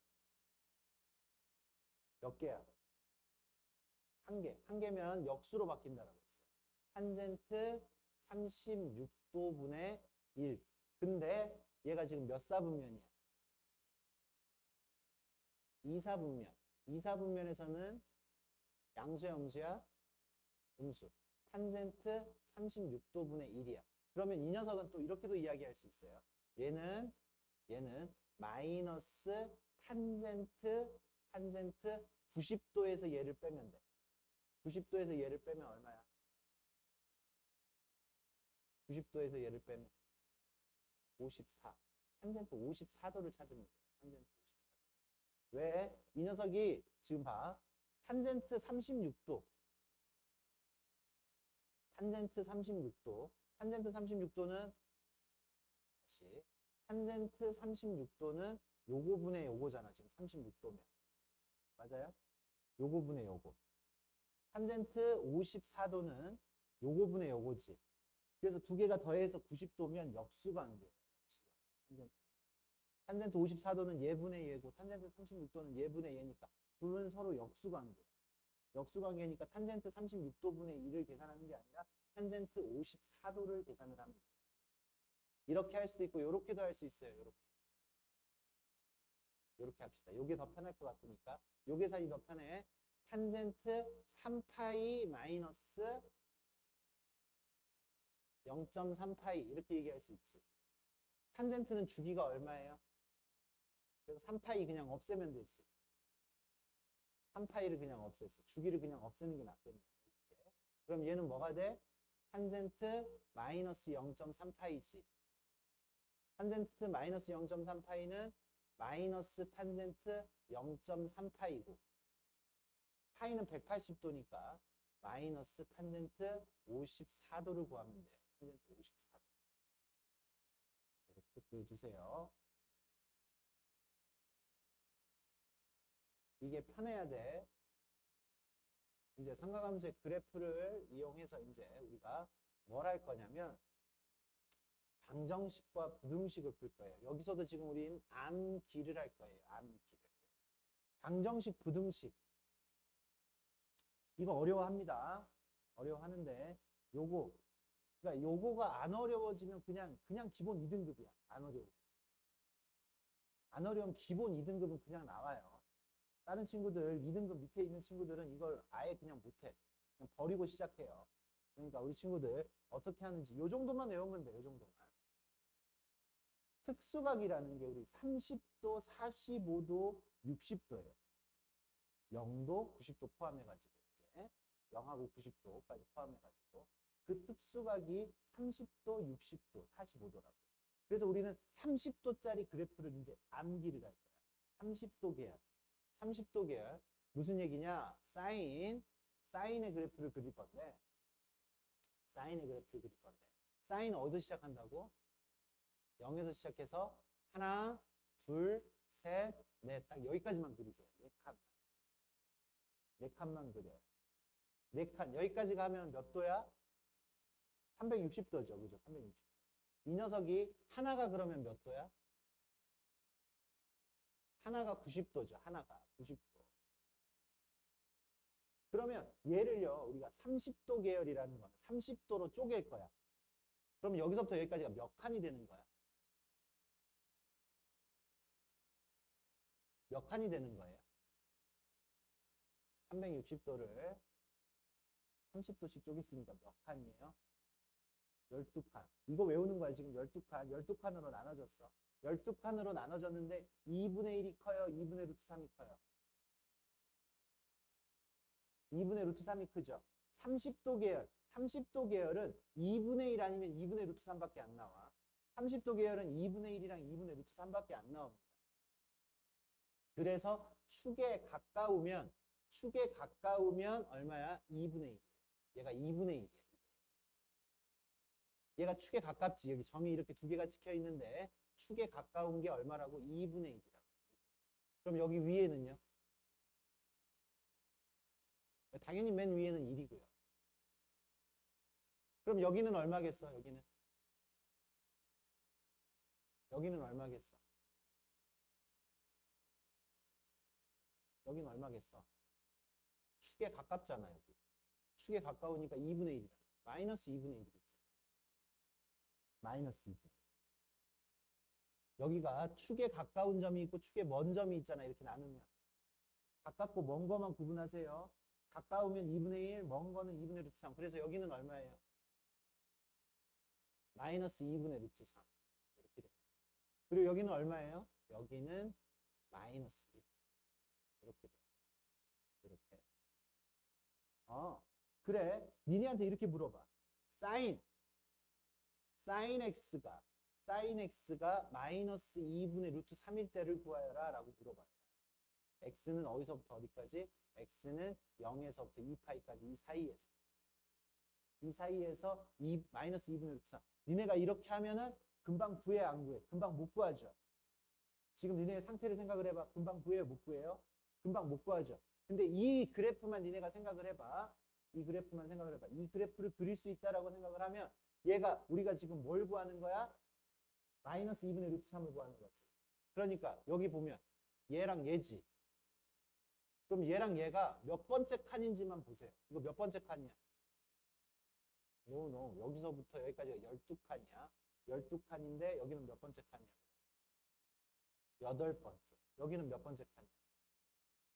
몇 개야? 한 개. 한 개면 역수로 바뀐다라고 했어요. 탄젠트 36도분의 1. 근데 얘가 지금 몇 사분면이야? 2사분면. 2사분면에서는 양수야, 음수야? 음수. 탄젠트 36도분의 1이야. 그러면 이 녀석은 또 이렇게도 이야기할 수 있어요. 얘는 마이너스 탄젠트 90도에서 얘를 빼면 돼. 90도에서 얘를 빼면 얼마야? 90도에서 얘를 빼면 54. 탄젠트 54도를 찾으면 돼. 탄젠트 54도. 왜? 이 녀석이 지금 봐. 탄젠트 36도. 탄젠트 36도는 다시 탄젠트 36도는 요거 분의 요거잖아. 지금 36도면. 맞아요? 요거 분의 요거. 탄젠트 54도는 요거 분의 요거지. 그래서 두 개가 더해서 90도면 역수관계예요. 탄젠트 54도는 얘분의 얘고 탄젠트 36도는 얘분의 얘니까 둘은 서로 역수관계. 역수관계니까 탄젠트 36도분의 1을 계산하는 게 아니라 탄젠트 54도를 계산을 합니다. 이렇게 할 수도 있고 이렇게도 할 수 있어요. 이렇게 합시다. 이게 더 편할 것 같으니까 요 계산이 더 편해. 탄젠트 3파이 마이너스 0.3파이 이렇게 얘기할 수 있지. 탄젠트는 주기가 얼마예요? 그래서 3파이 그냥 없애면 되지. 3파이를 그냥 없앴어. 주기를 그냥 없애는 게 낫겠네. 이렇게. 그럼 얘는 뭐가 돼? 탄젠트 마이너스 0.3파이지. 탄젠트 마이너스 0.3파이는 마이너스 탄젠트 0.3파이고 파이는 180도니까 마이너스 탄젠트 54도를 구하면 돼요. 탄젠트 54도. 이렇게 구해주세요. 이게 편해야 돼. 이제 삼각함수의 그래프를 이용해서 이제 우리가 뭘 할 거냐면 방정식과 부등식을 풀 거예요. 여기서도 지금 우리는 암기를 할 거예요. 암기를. 방정식, 부등식. 이거 어려워합니다. 어려워하는데 그러니까 요거가 안 어려워지면 그냥 기본 2등급이야. 안 어려워. 안 어려우면 기본 2등급은 그냥 나와요. 다른 친구들 2등급 밑에 있는 친구들은 이걸 아예 그냥 못해. 그냥 버리고 시작해요. 그러니까 우리 친구들 어떻게 하는지 요 정도만 외우면 돼. 요 정도만. 특수각이라는 게 우리 30도, 45도, 60도예요. 0도, 90도 포함해가지고 이제 0하고 90도까지 포함해가지고 그 특수각이 30도, 60도, 45도라고. 그래서 우리는 30도짜리 그래프를 이제 암기를 할 거야. 30도 계열. 30도 계열. 무슨 얘기냐? 사인의 그래프를 그릴 건데 사인의 그래프를 그릴 건데 사인은 어디서 시작한다고? 0에서 시작해서 하나, 둘, 셋, 넷. 딱 여기까지만 그리세요. 네 칸만. 네 칸만 그려요. 네 칸. 여기까지 가면 몇 도야? 360도죠. 그죠? 360도. 이 녀석이 하나가 그러면 몇 도야? 하나가 90도죠. 하나가 90도. 그러면 얘를요. 우리가 30도 계열이라는 거는 30도로 쪼갤 거야. 그럼 여기서부터 여기까지가 몇 칸이 되는 거야? 몇 칸이 되는 거예요? 360도를 30도씩 쪼갰으니까 몇 칸이에요? 12칸. 이거 외우는 거야. 지금 12칸. 12칸으로 나눠졌어. 12칸으로 나눠졌는데 2분의 1이 커요? 2분의 루트 3이 커요? 2분의 루트 3이 크죠? 30도 계열. 30도 계열은 2분의 1 아니면 2분의 루트 3밖에 안 나와. 30도 계열은 2분의 1이랑 2분의 루트 3밖에 안 나옵니다. 그래서 축에 가까우면 얼마야? 2분의 1. 얘가 2분의 1이야. 얘가 축에 가깝지. 여기 점이 이렇게 두 개가 찍혀 있는데 축에 가까운 게 얼마라고? 2분의 1이라고. 그럼 여기 위에는요? 당연히 맨 위에는 1이고요. 그럼 여기는 얼마겠어? 여기는 얼마겠어? 여기는 얼마겠어? 축에 가깝잖아. 여기. 축에 가까우니까 2분의 1이다. 마이너스 2분의 1이겠지. 마이너스 2분의 1. 여기가 축에 가까운 점이 있고 축에 먼 점이 있잖아. 이렇게 나누면. 가깝고 먼 거만 구분하세요. 가까우면 2분의 1, 먼 거는 2분의 루트 3. 그래서 여기는 얼마예요? 마이너스 2분의 루트 3. 이렇게 돼요. 그리고 여기는 얼마예요? 여기는 마이너스 1. 이렇게 돼요. 이렇게. 그래. 니네한테 이렇게 물어봐. 사인 x가 마이너스 2분의 루트 3일 때를 구하여라 라고 물어봐요. x는 어디서부터 어디까지? x는 0에서부터 2파이까지 이 사이에서 마이너스 2분의 루트 3. 니네가 이렇게 하면은 금방 구해 안 구해? 금방 못 구하죠. 지금 니네의 상태를 생각을 해봐. 금방 구해요? 못 구해요? 금방 못 구하죠. 근데 이 그래프만 니네가 생각을 해봐. 이 그래프만 생각을 해봐. 이 그래프를 그릴 수 있다라고 생각을 하면 얘가 우리가 지금 뭘 구하는 거야? 마이너스 2분의 루트 3을 구하는 거지. 그러니까 여기 보면 얘랑 얘지. 그럼 얘랑 얘가 몇 번째 칸인지만 보세요. 이거 몇 번째 칸이야? 노. 여기서부터 여기까지가 12칸이야. 12칸인데 여기는 몇 번째 칸이야? 8번째. 여기는 몇 번째 칸이야?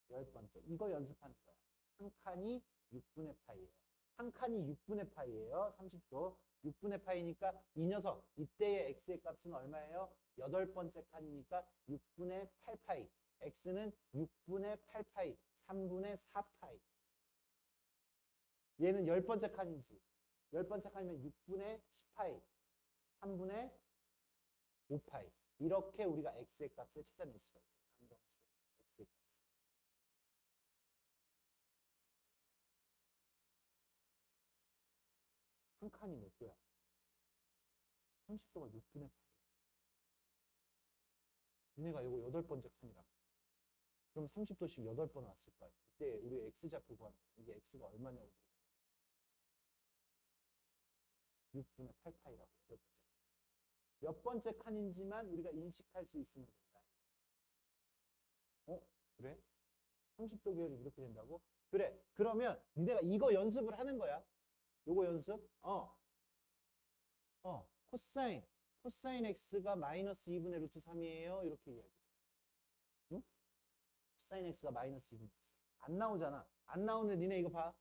10번째. 이거 연습하는 거야. 한 칸이 6분의 파이예요. 한 칸이 6분의 파이예요. 30도. 6분의 파이니까 이 녀석 이때의 x의 값은 얼마예요? 8번째 칸이니까 6분의 8파이. x는 6분의 8파이. 3분의 4파이. 얘는 10번째 칸이지. 10번째 칸이면 6분의 10파이. 3분의 5파이. 이렇게 우리가 x의 값을 찾아낼 수가 있어요. 방정식의 x의 값을. 한 칸이 몇 도야? 30도가 6분의 8이야. 얘네가 이거 8번째 칸이라. 그럼 30도씩 8번 왔을 거야. 이때 우리 x좌표 구하는 거야. 이게 x가 얼마냐고. 6분의 8파이라고. 몇 번째 칸인지만 우리가 인식할 수 있으면 된다. 그래? 30도 계열이 이렇게 된다고? 그래. 그러면 내가 이거 연습을 하는 거야. 요거 연습? 코사인 x가 마이너스 2분의 루트 3이에요. 이렇게 이야기. 응? 코사인 x가 마이너스 2분의 루트 3. 안 나오잖아. 안 나오는데 니네 이거 봐.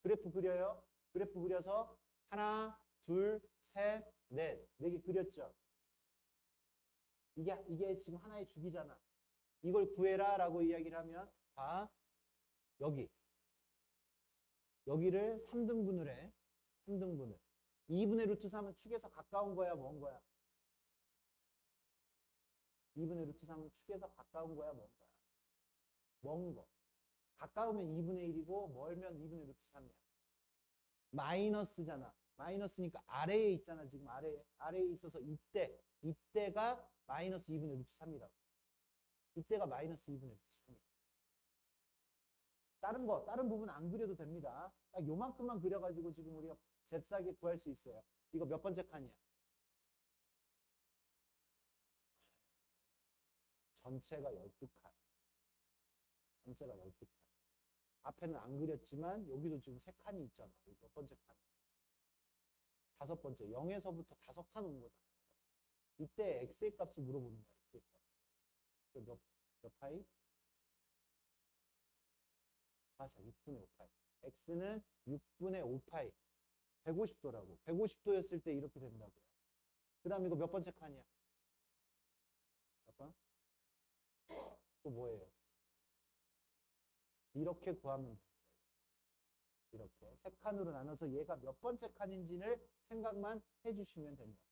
그래프 그려요. 그래프 그려서 하나, 둘, 셋, 넷. 4개 그렸죠. 이게 지금 하나의 주기잖아. 이걸 구해라 라고 이야기를 하면 봐. 여기를 3등분을 해. 3등분을. 2분의 루트 3은 축에서 가까운 거야, 먼 거야? 2분의 루트 3은 축에서 가까운 거야, 먼 거야? 먼 거. 가까우면 2분의 1이고 멀면 2분의 루트 3이야. 마이너스잖아. 마이너스니까 아래에 있잖아. 지금 아래에 있어서 이때가 마이너스 2분의 루트 3이라고. 이때가 마이너스 2분의 루트 3이야. 다른 부분 안 그려도 됩니다. 딱 요만큼만 그려가지고 지금 우리가 잽싸게 구할 수 있어요. 이거 몇 번째 칸이야? 전체가 12칸. 전체가 12칸. 앞에는 안 그렸지만 여기도 지금 3칸이 있잖아. 몇 번째 칸? 5번째. 0에서부터 5칸 온 거잖아. 이때 x의 값을 물어보는 거야. x의 값. 몇 파이? 맞아. 6분의 5파이. x는 6분의 5파이. 150도라고. 150도였을 때 이렇게 된다고요. 그 다음에 이거 몇 번째 칸이야? 몇 번? 또 뭐예요? 이렇게 구하면 됩니다. 이렇게. 3칸으로 나눠서 얘가 몇 번째 칸인지를 생각만 해주시면 됩니다.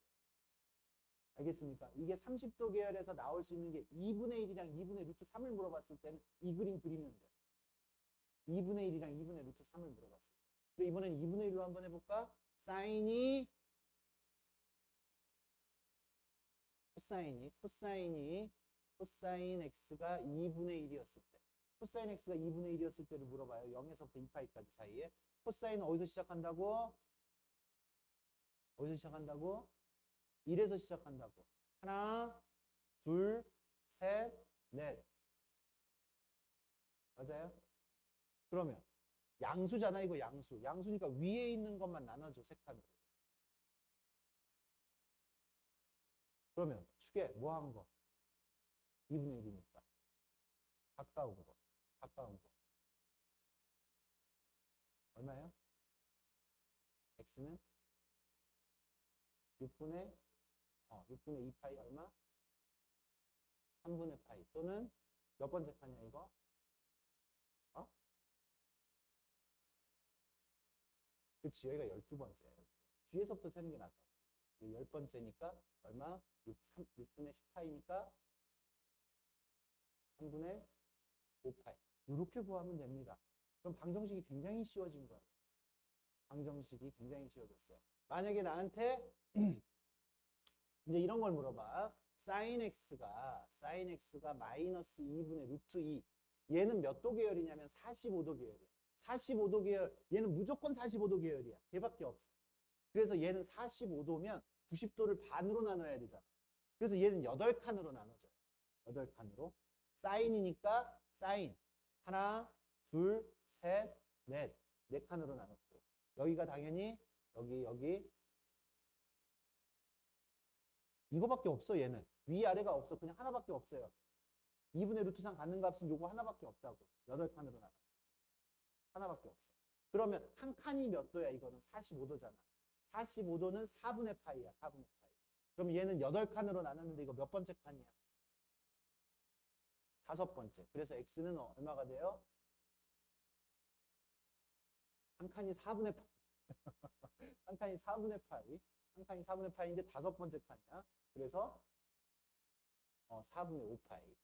알겠습니까? 이게 30도 계열에서 나올 수 있는 게 2분의 1이랑 2분의 루트 3을 물어봤을 때는 이 그림 그리면 돼. 2분의 1이랑 2분의 루트 3을 물어봤을 때. 근데 이번엔 2분의 1로 한번 해볼까? 코사인 x가 2분의 1이었을 때. 코사인 x가 2분의 1이었을 때를 물어봐요. 0에서부터 2파이까지 사이에. 코사인은 어디서 시작한다고? 어디서 시작한다고? 1에서 시작한다고. 하나, 둘, 셋, 넷. 맞아요? 그러면 양수잖아. 이거 양수. 양수니까 위에 있는 것만 나눠줘. 3칸으로. 그러면 축에 뭐 한 거? 2분의 1이니까. 가까운 거. 얼마예요? x는 6분의 2파이 얼마? 3분의 파이. 또는 몇 번째 칸이야 이거? 그치, 여기가 12번째. 뒤에서부터 세는 게 낫다. 10번째니까 얼마? 6분의 10파이니까 3분의 5파이. 이렇게 구하면 됩니다. 그럼 방정식이 굉장히 쉬워진 거예요. 방정식이 굉장히 쉬워졌어요. 만약에 나한테 이제 이런 걸 물어봐. sin x가 마이너스 2분의 루트 2. 얘는 몇 도 계열이냐면 45도 계열이야. 45도 계열, 얘는 무조건 45도 계열이야. 얘밖에 없어. 그래서 얘는 45도면 90도를 반으로 나눠야 되잖아. 그래서 얘는 8칸으로 나눠져요. 8칸으로. 사인이니까 사인. 하나, 둘, 셋, 넷. 4칸으로 나눴고. 여기가 당연히 여기. 이거밖에 없어, 얘는. 위아래가 없어. 그냥 하나밖에 없어요. 2분의 루트 3 갖는 값은 요거 하나밖에 없다고. 8칸으로 나눴어. 하나밖에 없어. 그러면 한 칸이 몇 도야? 이거는 45도잖아. 45도는 4분의 파이야. 4분의 파이. 그럼 얘는 8칸으로 나눴는데 이거 몇 번째 칸이야? 5번째. 그래서 x는 얼마가 돼요? 한 칸이 4분의 파이. 한 칸이 4분의 파이. 한 칸이 4분의 파이인데 5번째 칸이야. 그래서 4분의 5파이.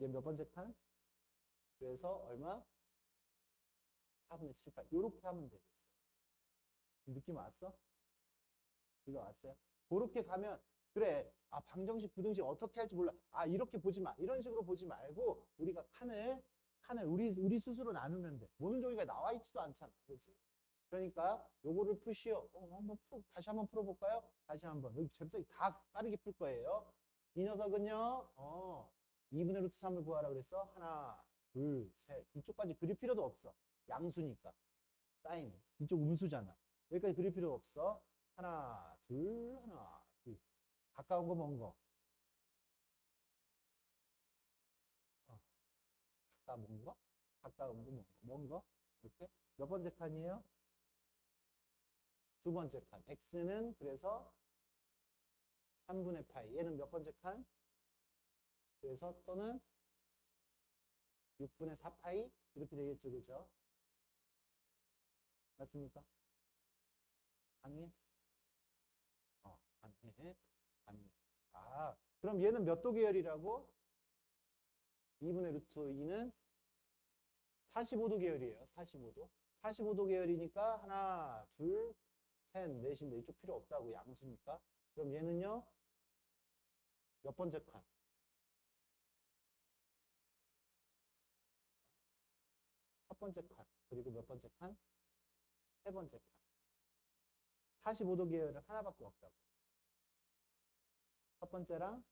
얘 몇 번째 칸? 그래서 얼마? 4분의 7파이. 이렇게 하면 되겠어요. 느낌 왔어? 이거 왔어요? 그렇게 가면 그래. 아, 방정식, 부등식 어떻게 할지 몰라. 아, 이렇게 보지 마. 이런 식으로 보지 말고 우리가 칸을 우리 스스로 나누면 돼. 모든 종이가 나와 있지도 않잖아. 그렇지? 그러니까 요거를 푸시오. 다시 한번 풀어볼까요? 다시 한번. 여기 잽싸게 다 빠르게 풀 거예요. 이 녀석은요. 2분의 루트 3을 구하라 그랬어. 하나, 둘, 셋. 이쪽까지 그릴 필요도 없어. 양수니까. 사인. 이쪽 음수잖아. 여기까지 그릴 필요 없어. 하나, 둘, 하나, 둘. 가까운 거, 먼 거. 가까운 거, 가까운 거, 먼 거. 이렇게. 몇 번째 칸이에요? 두 번째 칸. x는 그래서 3분의 파이. 얘는 몇 번째 칸? 그래서 또는 6분의 4파이 이렇게 되겠죠, 그죠? 맞습니까? 가능해? 가능해. 가능해. 아, 그럼 얘는 몇 도 계열이라고? 2분의 루트 2는 45도 계열이에요. 45도. 45도 계열이니까 하나, 둘, 셋, 넷인데 이쪽 필요 없다고 양수니까. 그럼 얘는요? 몇 번째 칸? 첫 번째 칸. 그리고 몇 번째 칸? 세 번째 칸. 45도 계열은 하나밖에 없다고. 첫 번째랑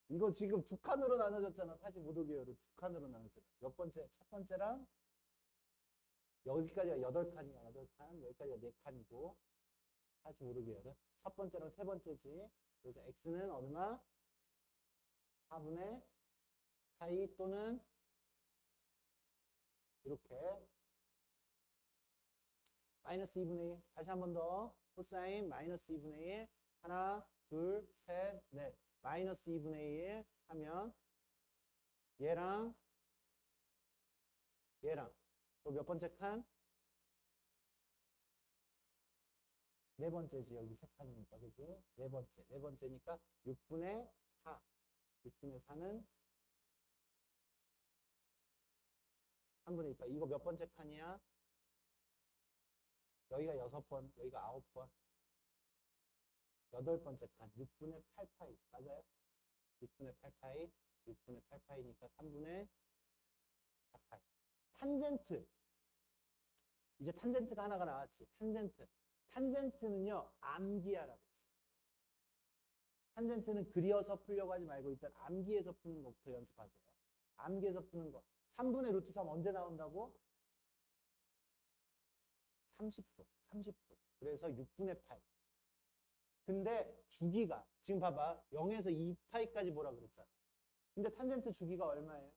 이거 지금 두 칸으로 나눠졌잖아. 45도 계열을 두 칸으로 나눠졌잖아. 몇 번째? 첫 번째랑 여기까지가 8칸이야. 8칸. 여기까지가 4칸이고 45도 계열은 첫 번째랑 세 번째지. 그래서 x는 얼마? 4분의 파이 또는 이렇게 마이너스 2분의 1. 다시 한 번 더. 코사인 마이너스 2분의 1. 하나, 둘, 셋, 넷. 마이너스 2분의 1 하면 얘랑 또 몇 번째 칸? 네 번째지. 여기 세 칸이니까. 그지? 네 번째니까 6분의 4. 6분의 4는 3분의 2파. 이거 몇 번째 칸이야? 여기가 6번, 여기가 9번. 8번째 칸, 6분의 8파이. 맞아요? 6분의 8파이, 6분의 8파이니까 3분의 4파이. 탄젠트. 이제 탄젠트가 하나가 나왔지. 탄젠트. 탄젠트는요, 암기하라고 했어요. 탄젠트는 그려서 풀려고 하지 말고 일단 암기해서 푸는 것부터 연습하세요. 암기해서 푸는 거. 3분의 루트 3 언제 나온다고? 30도. 30도. 그래서 6분의 8. 근데 주기가 지금 봐봐. 0에서 2파이까지 뭐라 그랬잖아. 근데 탄젠트 주기가 얼마예요?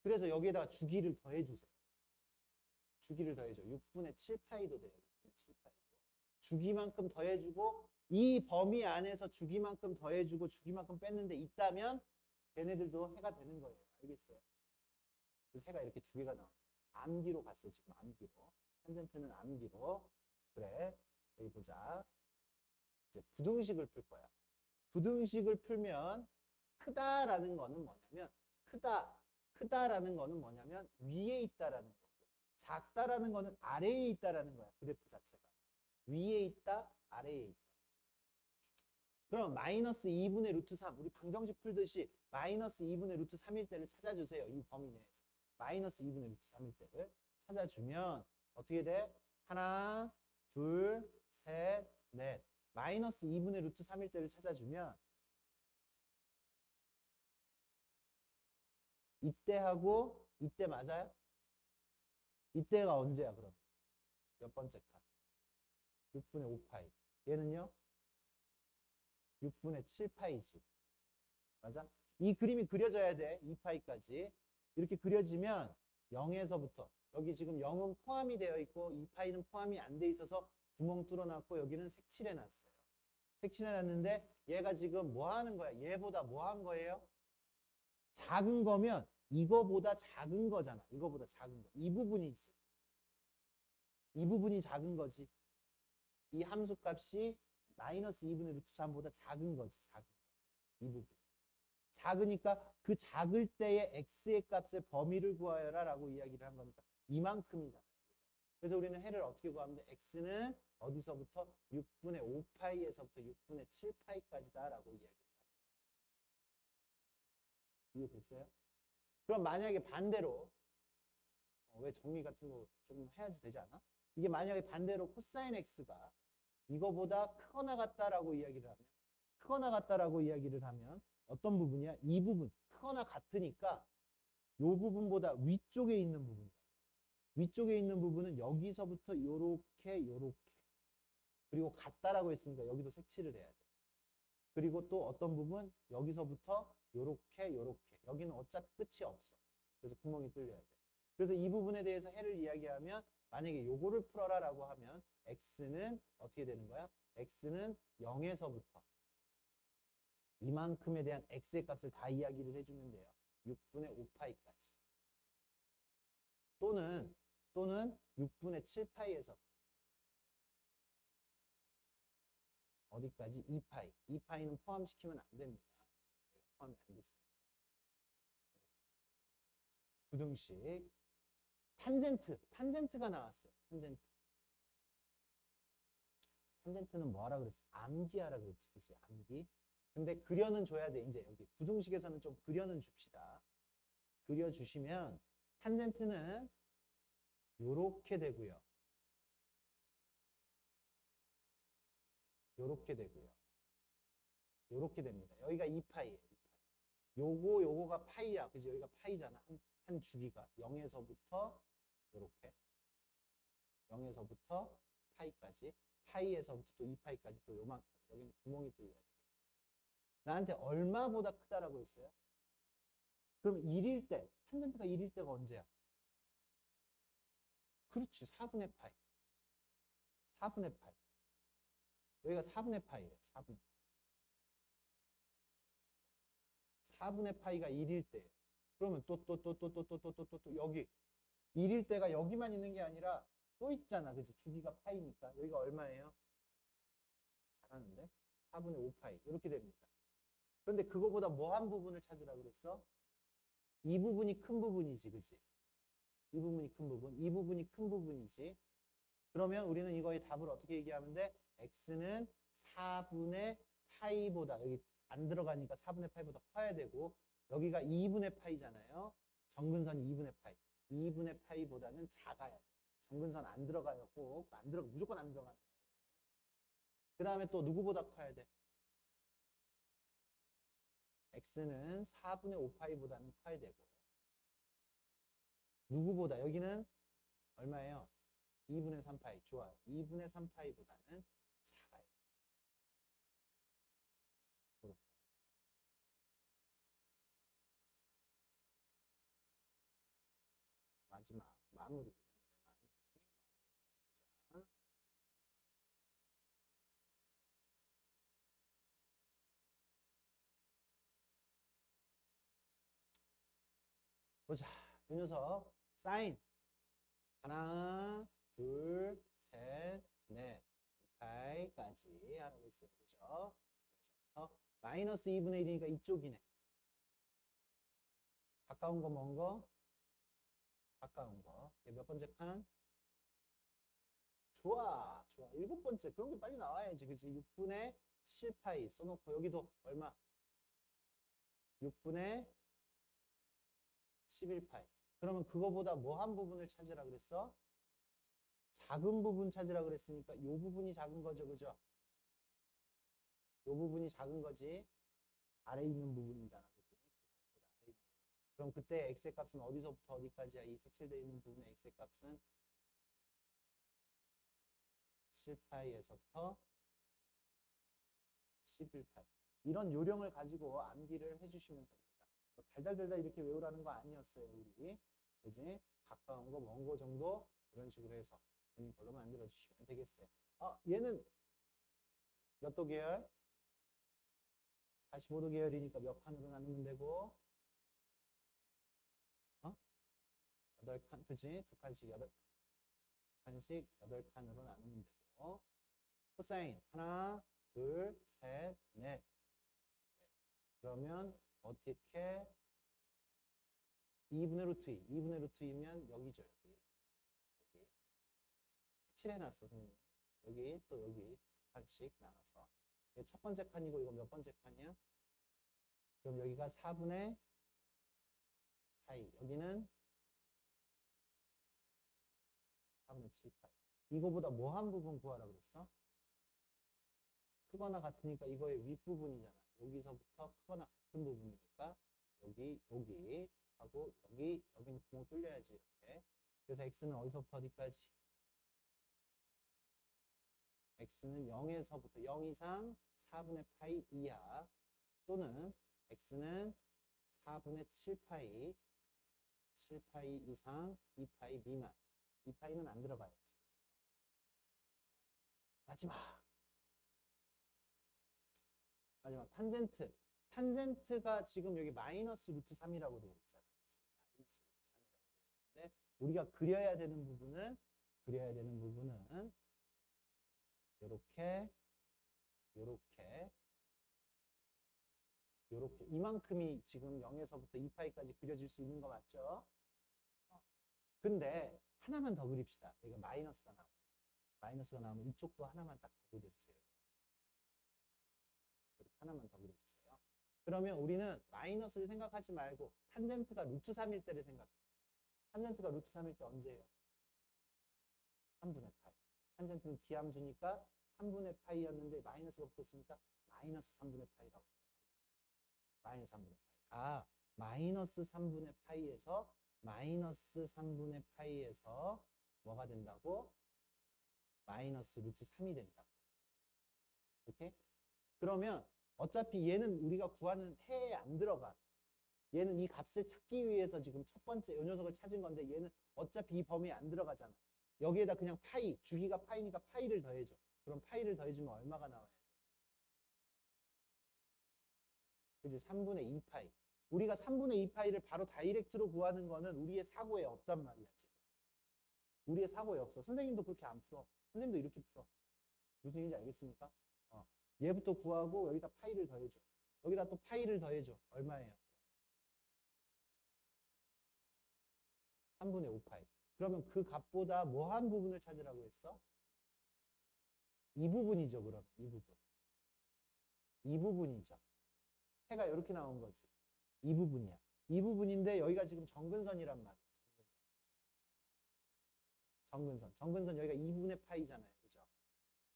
그래서 여기에다가 주기를 더해주세요. 주기를 더해줘. 6분의 7파이도 돼요. 6분의 7파이도. 주기만큼 더해주고 이 범위 안에서 주기만큼 더해주고 주기만큼 뺐는데 있다면 걔네들도 해가 되는 거예요. 알겠어요? 그래서 해가 이렇게 두 개가 나와요. 암기로 갔어. 지금 암기로. 탄젠트는 암기로. 그래. 여기 보자. 이제 부등식을 풀 거야. 부등식을 풀면 크다라는 거는 뭐냐면 크다라는 거는 뭐냐면 위에 있다라는 거고 작다라는 거는 아래에 있다라는 거야. 그래프 자체가. 위에 있다, 아래에 있다. 그럼 마이너스 2분의 루트 3 우리 방정식 풀듯이 마이너스 2분의 루트 3일 때를 찾아주세요. 이 범위 내에서. 마이너스 2분의 루트 3일 때를 찾아주면 어떻게 돼? 하나, 둘, 셋, 넷. 마이너스 2분의 루트 3일 때를 찾아주면 이때하고 이때 맞아요? 이때가 언제야 그럼? 몇 번째 칸? 6분의 5파이. 얘는요? 6분의 7파이지. 맞아? 이 그림이 그려져야 돼. 2파이까지. 이렇게 그려지면 0에서부터 여기 지금 0은 포함이 되어 있고 2파이는 포함이 안 돼 있어서 구멍 뚫어놨고 여기는 색칠해놨어요. 색칠해놨는데 얘가 지금 뭐 하는 거야? 얘보다 뭐 한 거예요? 작은 거면 이거보다 작은 거잖아. 이거보다 작은 거. 이 부분이지. 이 부분이 작은 거지. 이 함수 값이 마이너스 2분의 루트 3보다 작은 거지. 작은 거. 이 부분. 작으니까 그 작을 때의 x의 값의 범위를 구하여라 라고 이야기를 한 거니까 이만큼이잖아요. 그래서 우리는 해를 어떻게 구하면 돼? x는 어디서부터? 6분의 5파이에서부터 6분의 7파이까지다 라고 이야기를 합니다. 이해됐어요? 그럼 만약에 반대로 왜 정리 같은 거 좀 해야지 되지 않아? 이게 만약에 반대로 코사인 x가 이거보다 크거나 같다라고 이야기를 하면 크거나 같다라고 이야기를 하면 어떤 부분이야? 이 부분 크거나 같으니까 이 부분보다 위쪽에 있는 부분 위쪽에 있는 부분은 여기서부터 요렇게 요렇게 그리고 같다라고 했으니까 여기도 색칠을 해야 돼. 그리고 또 어떤 부분 여기서부터 요렇게 요렇게 여기는 어차피 끝이 없어. 그래서 구멍이 뚫려야 돼. 그래서 이 부분에 대해서 해를 이야기하면 만약에 요거를 풀어라 라고 하면 x는 어떻게 되는 거야? x는 0에서부터 이만큼에 대한 x의 값을 다 이야기를 해주면 돼요. 6분의 5파이까지. 또는 6분의 7파이에서 어디까지? 2파이. 2파이는 포함시키면 안 됩니다. 포함이 안 됐습니다. 부등식. 탄젠트가 나왔어요. 탄젠트는 뭐 하라 그랬어? 암기하라 그랬지. 그치? 암기. 근데 그려는 줘야 돼. 이제 여기 부등식에서는 좀 그려는 줍시다. 그려주시면 탄젠트는 요렇게 되고요. 요렇게 되고요. 요렇게 됩니다. 여기가 2파이예요. 2파이. 요거가 파이야. 그지? 여기가 파이잖아. 한 주기가 0에서부터 요렇게 0에서부터 파이까지 파이에서부터 또 2파이까지 또 요만큼 여기는 구멍이 뚫려야 돼. 나한테 얼마보다 크다라고 했어요? 그럼 1일 때 탄젠트가 1일 때가 언제야? 그렇지. 4분의 파이. 4분의 파이. 여기가 4분의 파이예요. 4분의 파이. 4분의 파이가 1일 때예요. 그러면 또 여기 1일 때가 여기만 있는 게 아니라 또 있잖아. 그치? 주기가 파이니까. 여기가 얼마예요? 잘하는데? 4분의 5파이. 이렇게 됩니다. 그런데 그거보다 뭐 한 부분을 찾으라고 그랬어? 이 부분이 큰 부분이지. 그치? 이 부분이 큰 부분. 이 부분이 큰 부분이지. 그러면 우리는 이거의 답을 어떻게 얘기하면 돼? x는 4분의 파이보다 여기 안 들어가니까 4분의 파이보다 커야 되고 여기가 2분의 파이잖아요. 정근선이 2분의 파이. 2분의 파이보다는 작아야 돼. 정근선 안 들어가요. 꼭. 안 들어가. 무조건 안 들어가요. 그 다음에 또 누구보다 커야 돼? x는 4분의 5파이보다는 커야 되고 누구보다? 여기는 얼마예요? 2분의 3파이. 좋아요. 2분의 3파이보다는 작아요. 그렇게. 마지막 마무리. 보자. 이 녀석 사인 하나, 둘, 셋, 넷, 파이까지 하라고 했어요. 그죠? 그래서 마이너스 2분의 1이니까 이쪽이네. 가까운 거, 먼 거? 가까운 거. 몇 번째 칸? 좋아. 좋아. 7번째. 그런 게 빨리 나와야지. 그치? 6분의 7파이 써놓고 여기도 얼마? 6분의 11파이. 그러면 그거보다 뭐 한 부분을 찾으라 그랬어? 작은 부분 찾으라 그랬으니까 이 부분이 작은 거죠. 그죠? 이 부분이 작은 거지. 아래에 있는 부분이잖아. 그치? 그럼 그때 x의 값은 어디서부터 어디까지야? 이 색칠되어 있는 부분의 x의 값은 7파이에서부터 11파이. 이런 요령을 가지고 암기를 해주시면 됩니다. 달달달달 이렇게 외우라는 거 아니었어요. 우리. 그지? 가까운 거, 먼 거 정도 이런 식으로 해서 본인 걸로 만들어 주시면 되겠어요. 얘는 몇 도 계열? 45도 계열이니까 몇 칸으로 나누면 되고, 8칸, 그지? 2칸씩 8칸씩 8칸으로 나누면 되고, 코사인 하나, 둘, 셋, 넷. 그러면 어떻게 2분의 루트 2, 2분의 루트 2면 여기죠. 여기. 칠해놨어, 선생님. 여기 또 여기 2칸씩 나눠서. 첫 번째 칸이고 이거 몇 번째 칸이야? 그럼 여기가 4분의 파이. 여기는 4분의 7파이. 이거보다 뭐한 부분 구하라 그랬어? 크거나 같으니까 이거의 윗부분이잖아. 여기서부터 크거나 같은 부분이니까 여기 하고 여기는 구멍 뚫려야지 이렇게. 그래서 x는 어디서부터 어디까지? x는 0에서부터 0 이상 4분의 파이 이하 또는 x는 4분의 7파이 7파이 이상 2파이 미만. 2파이는 안 들어가야지. 마지막 탄젠트. 탄젠트가 지금 여기 마이너스 루트 3이라고 되어 있잖아요. 마이너스 루트 3이라고 되어 있는데 우리가 그려야 되는 부분은 요렇게 이만큼이 지금 0에서부터 2파이까지 그려질 수 있는 거 맞죠? 근데 하나만 더 그립시다. 여기가 마이너스가 나오면 이쪽도 하나만 딱 더 그려주세요. 하나만 더 그려주세요. 그러면 우리는 마이너스를 생각하지 말고 탄젠트가 루트 3일 때를 생각해. 탄젠트가 루트 3일 때 언제예요? 3분의 파이. 탄젠트는 기함수니까 3분의 파이였는데 마이너스가 붙었으니까 마이너스 3분의 파이라고 생각합니다. 마이너스 3분의 파이. 마이너스 3분의 파이에서 뭐가 된다고? 마이너스 루트 3이 된다고. 오케이? 그러면 어차피 얘는 우리가 구하는 해에 안 들어가. 얘는 이 값을 찾기 위해서 지금 첫 번째 요 녀석을 찾은 건데 얘는 어차피 이 범위에 안 들어가잖아. 여기에다 그냥 파이, 주기가 파이니까 파이를 더해줘. 그럼 파이를 더해주면 얼마가 나와야 돼? 그치? 3분의 2파이. 우리가 3분의 2파이를 바로 다이렉트로 구하는 거는 우리의 사고에 없단 말이야. 지금. 우리의 사고에 없어. 선생님도 그렇게 안 풀어. 선생님도 이렇게 풀어. 무슨 얘기인지 알겠습니까? 얘부터 구하고 여기다 파이를 더해줘. 여기다 또 파이를 더해줘. 얼마예요? 3분의 5파이. 그러면 그 값보다 뭐 한 부분을 찾으라고 했어? 이 부분이죠, 그럼. 이 부분. 이 부분이죠. 해가 이렇게 나온 거지. 이 부분이야. 이 부분인데 여기가 지금 정근선이란 말이야. 정근선. 정근선 여기가 2분의 파이잖아요. 그죠?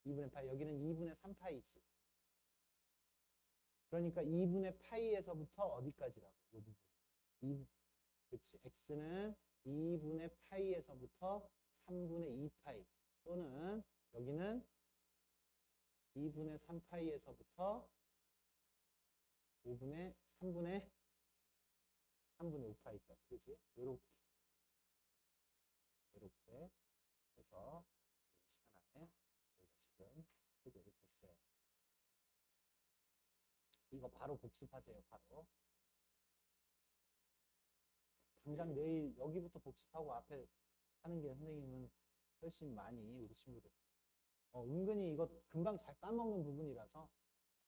2분의 파이. 여기는 2분의 3파이지. 그러니까 2분의 파이에서부터 어디까지라고? 이 부분. 그치. x는 2분의 파이에서부터 3분의 2파이 또는 여기는 2분의 3파이에서부터 3분의 5파이까지. 그치? 요렇게 해서 시간 안에 저희가 지금 해결이 됐어요. 이거 바로 복습하세요. 바로. 당장 내일 여기부터 복습하고 앞에 하는 게 선생님은 훨씬 많이 우리 친구들 은근히 이거 금방 잘 까먹는 부분이라서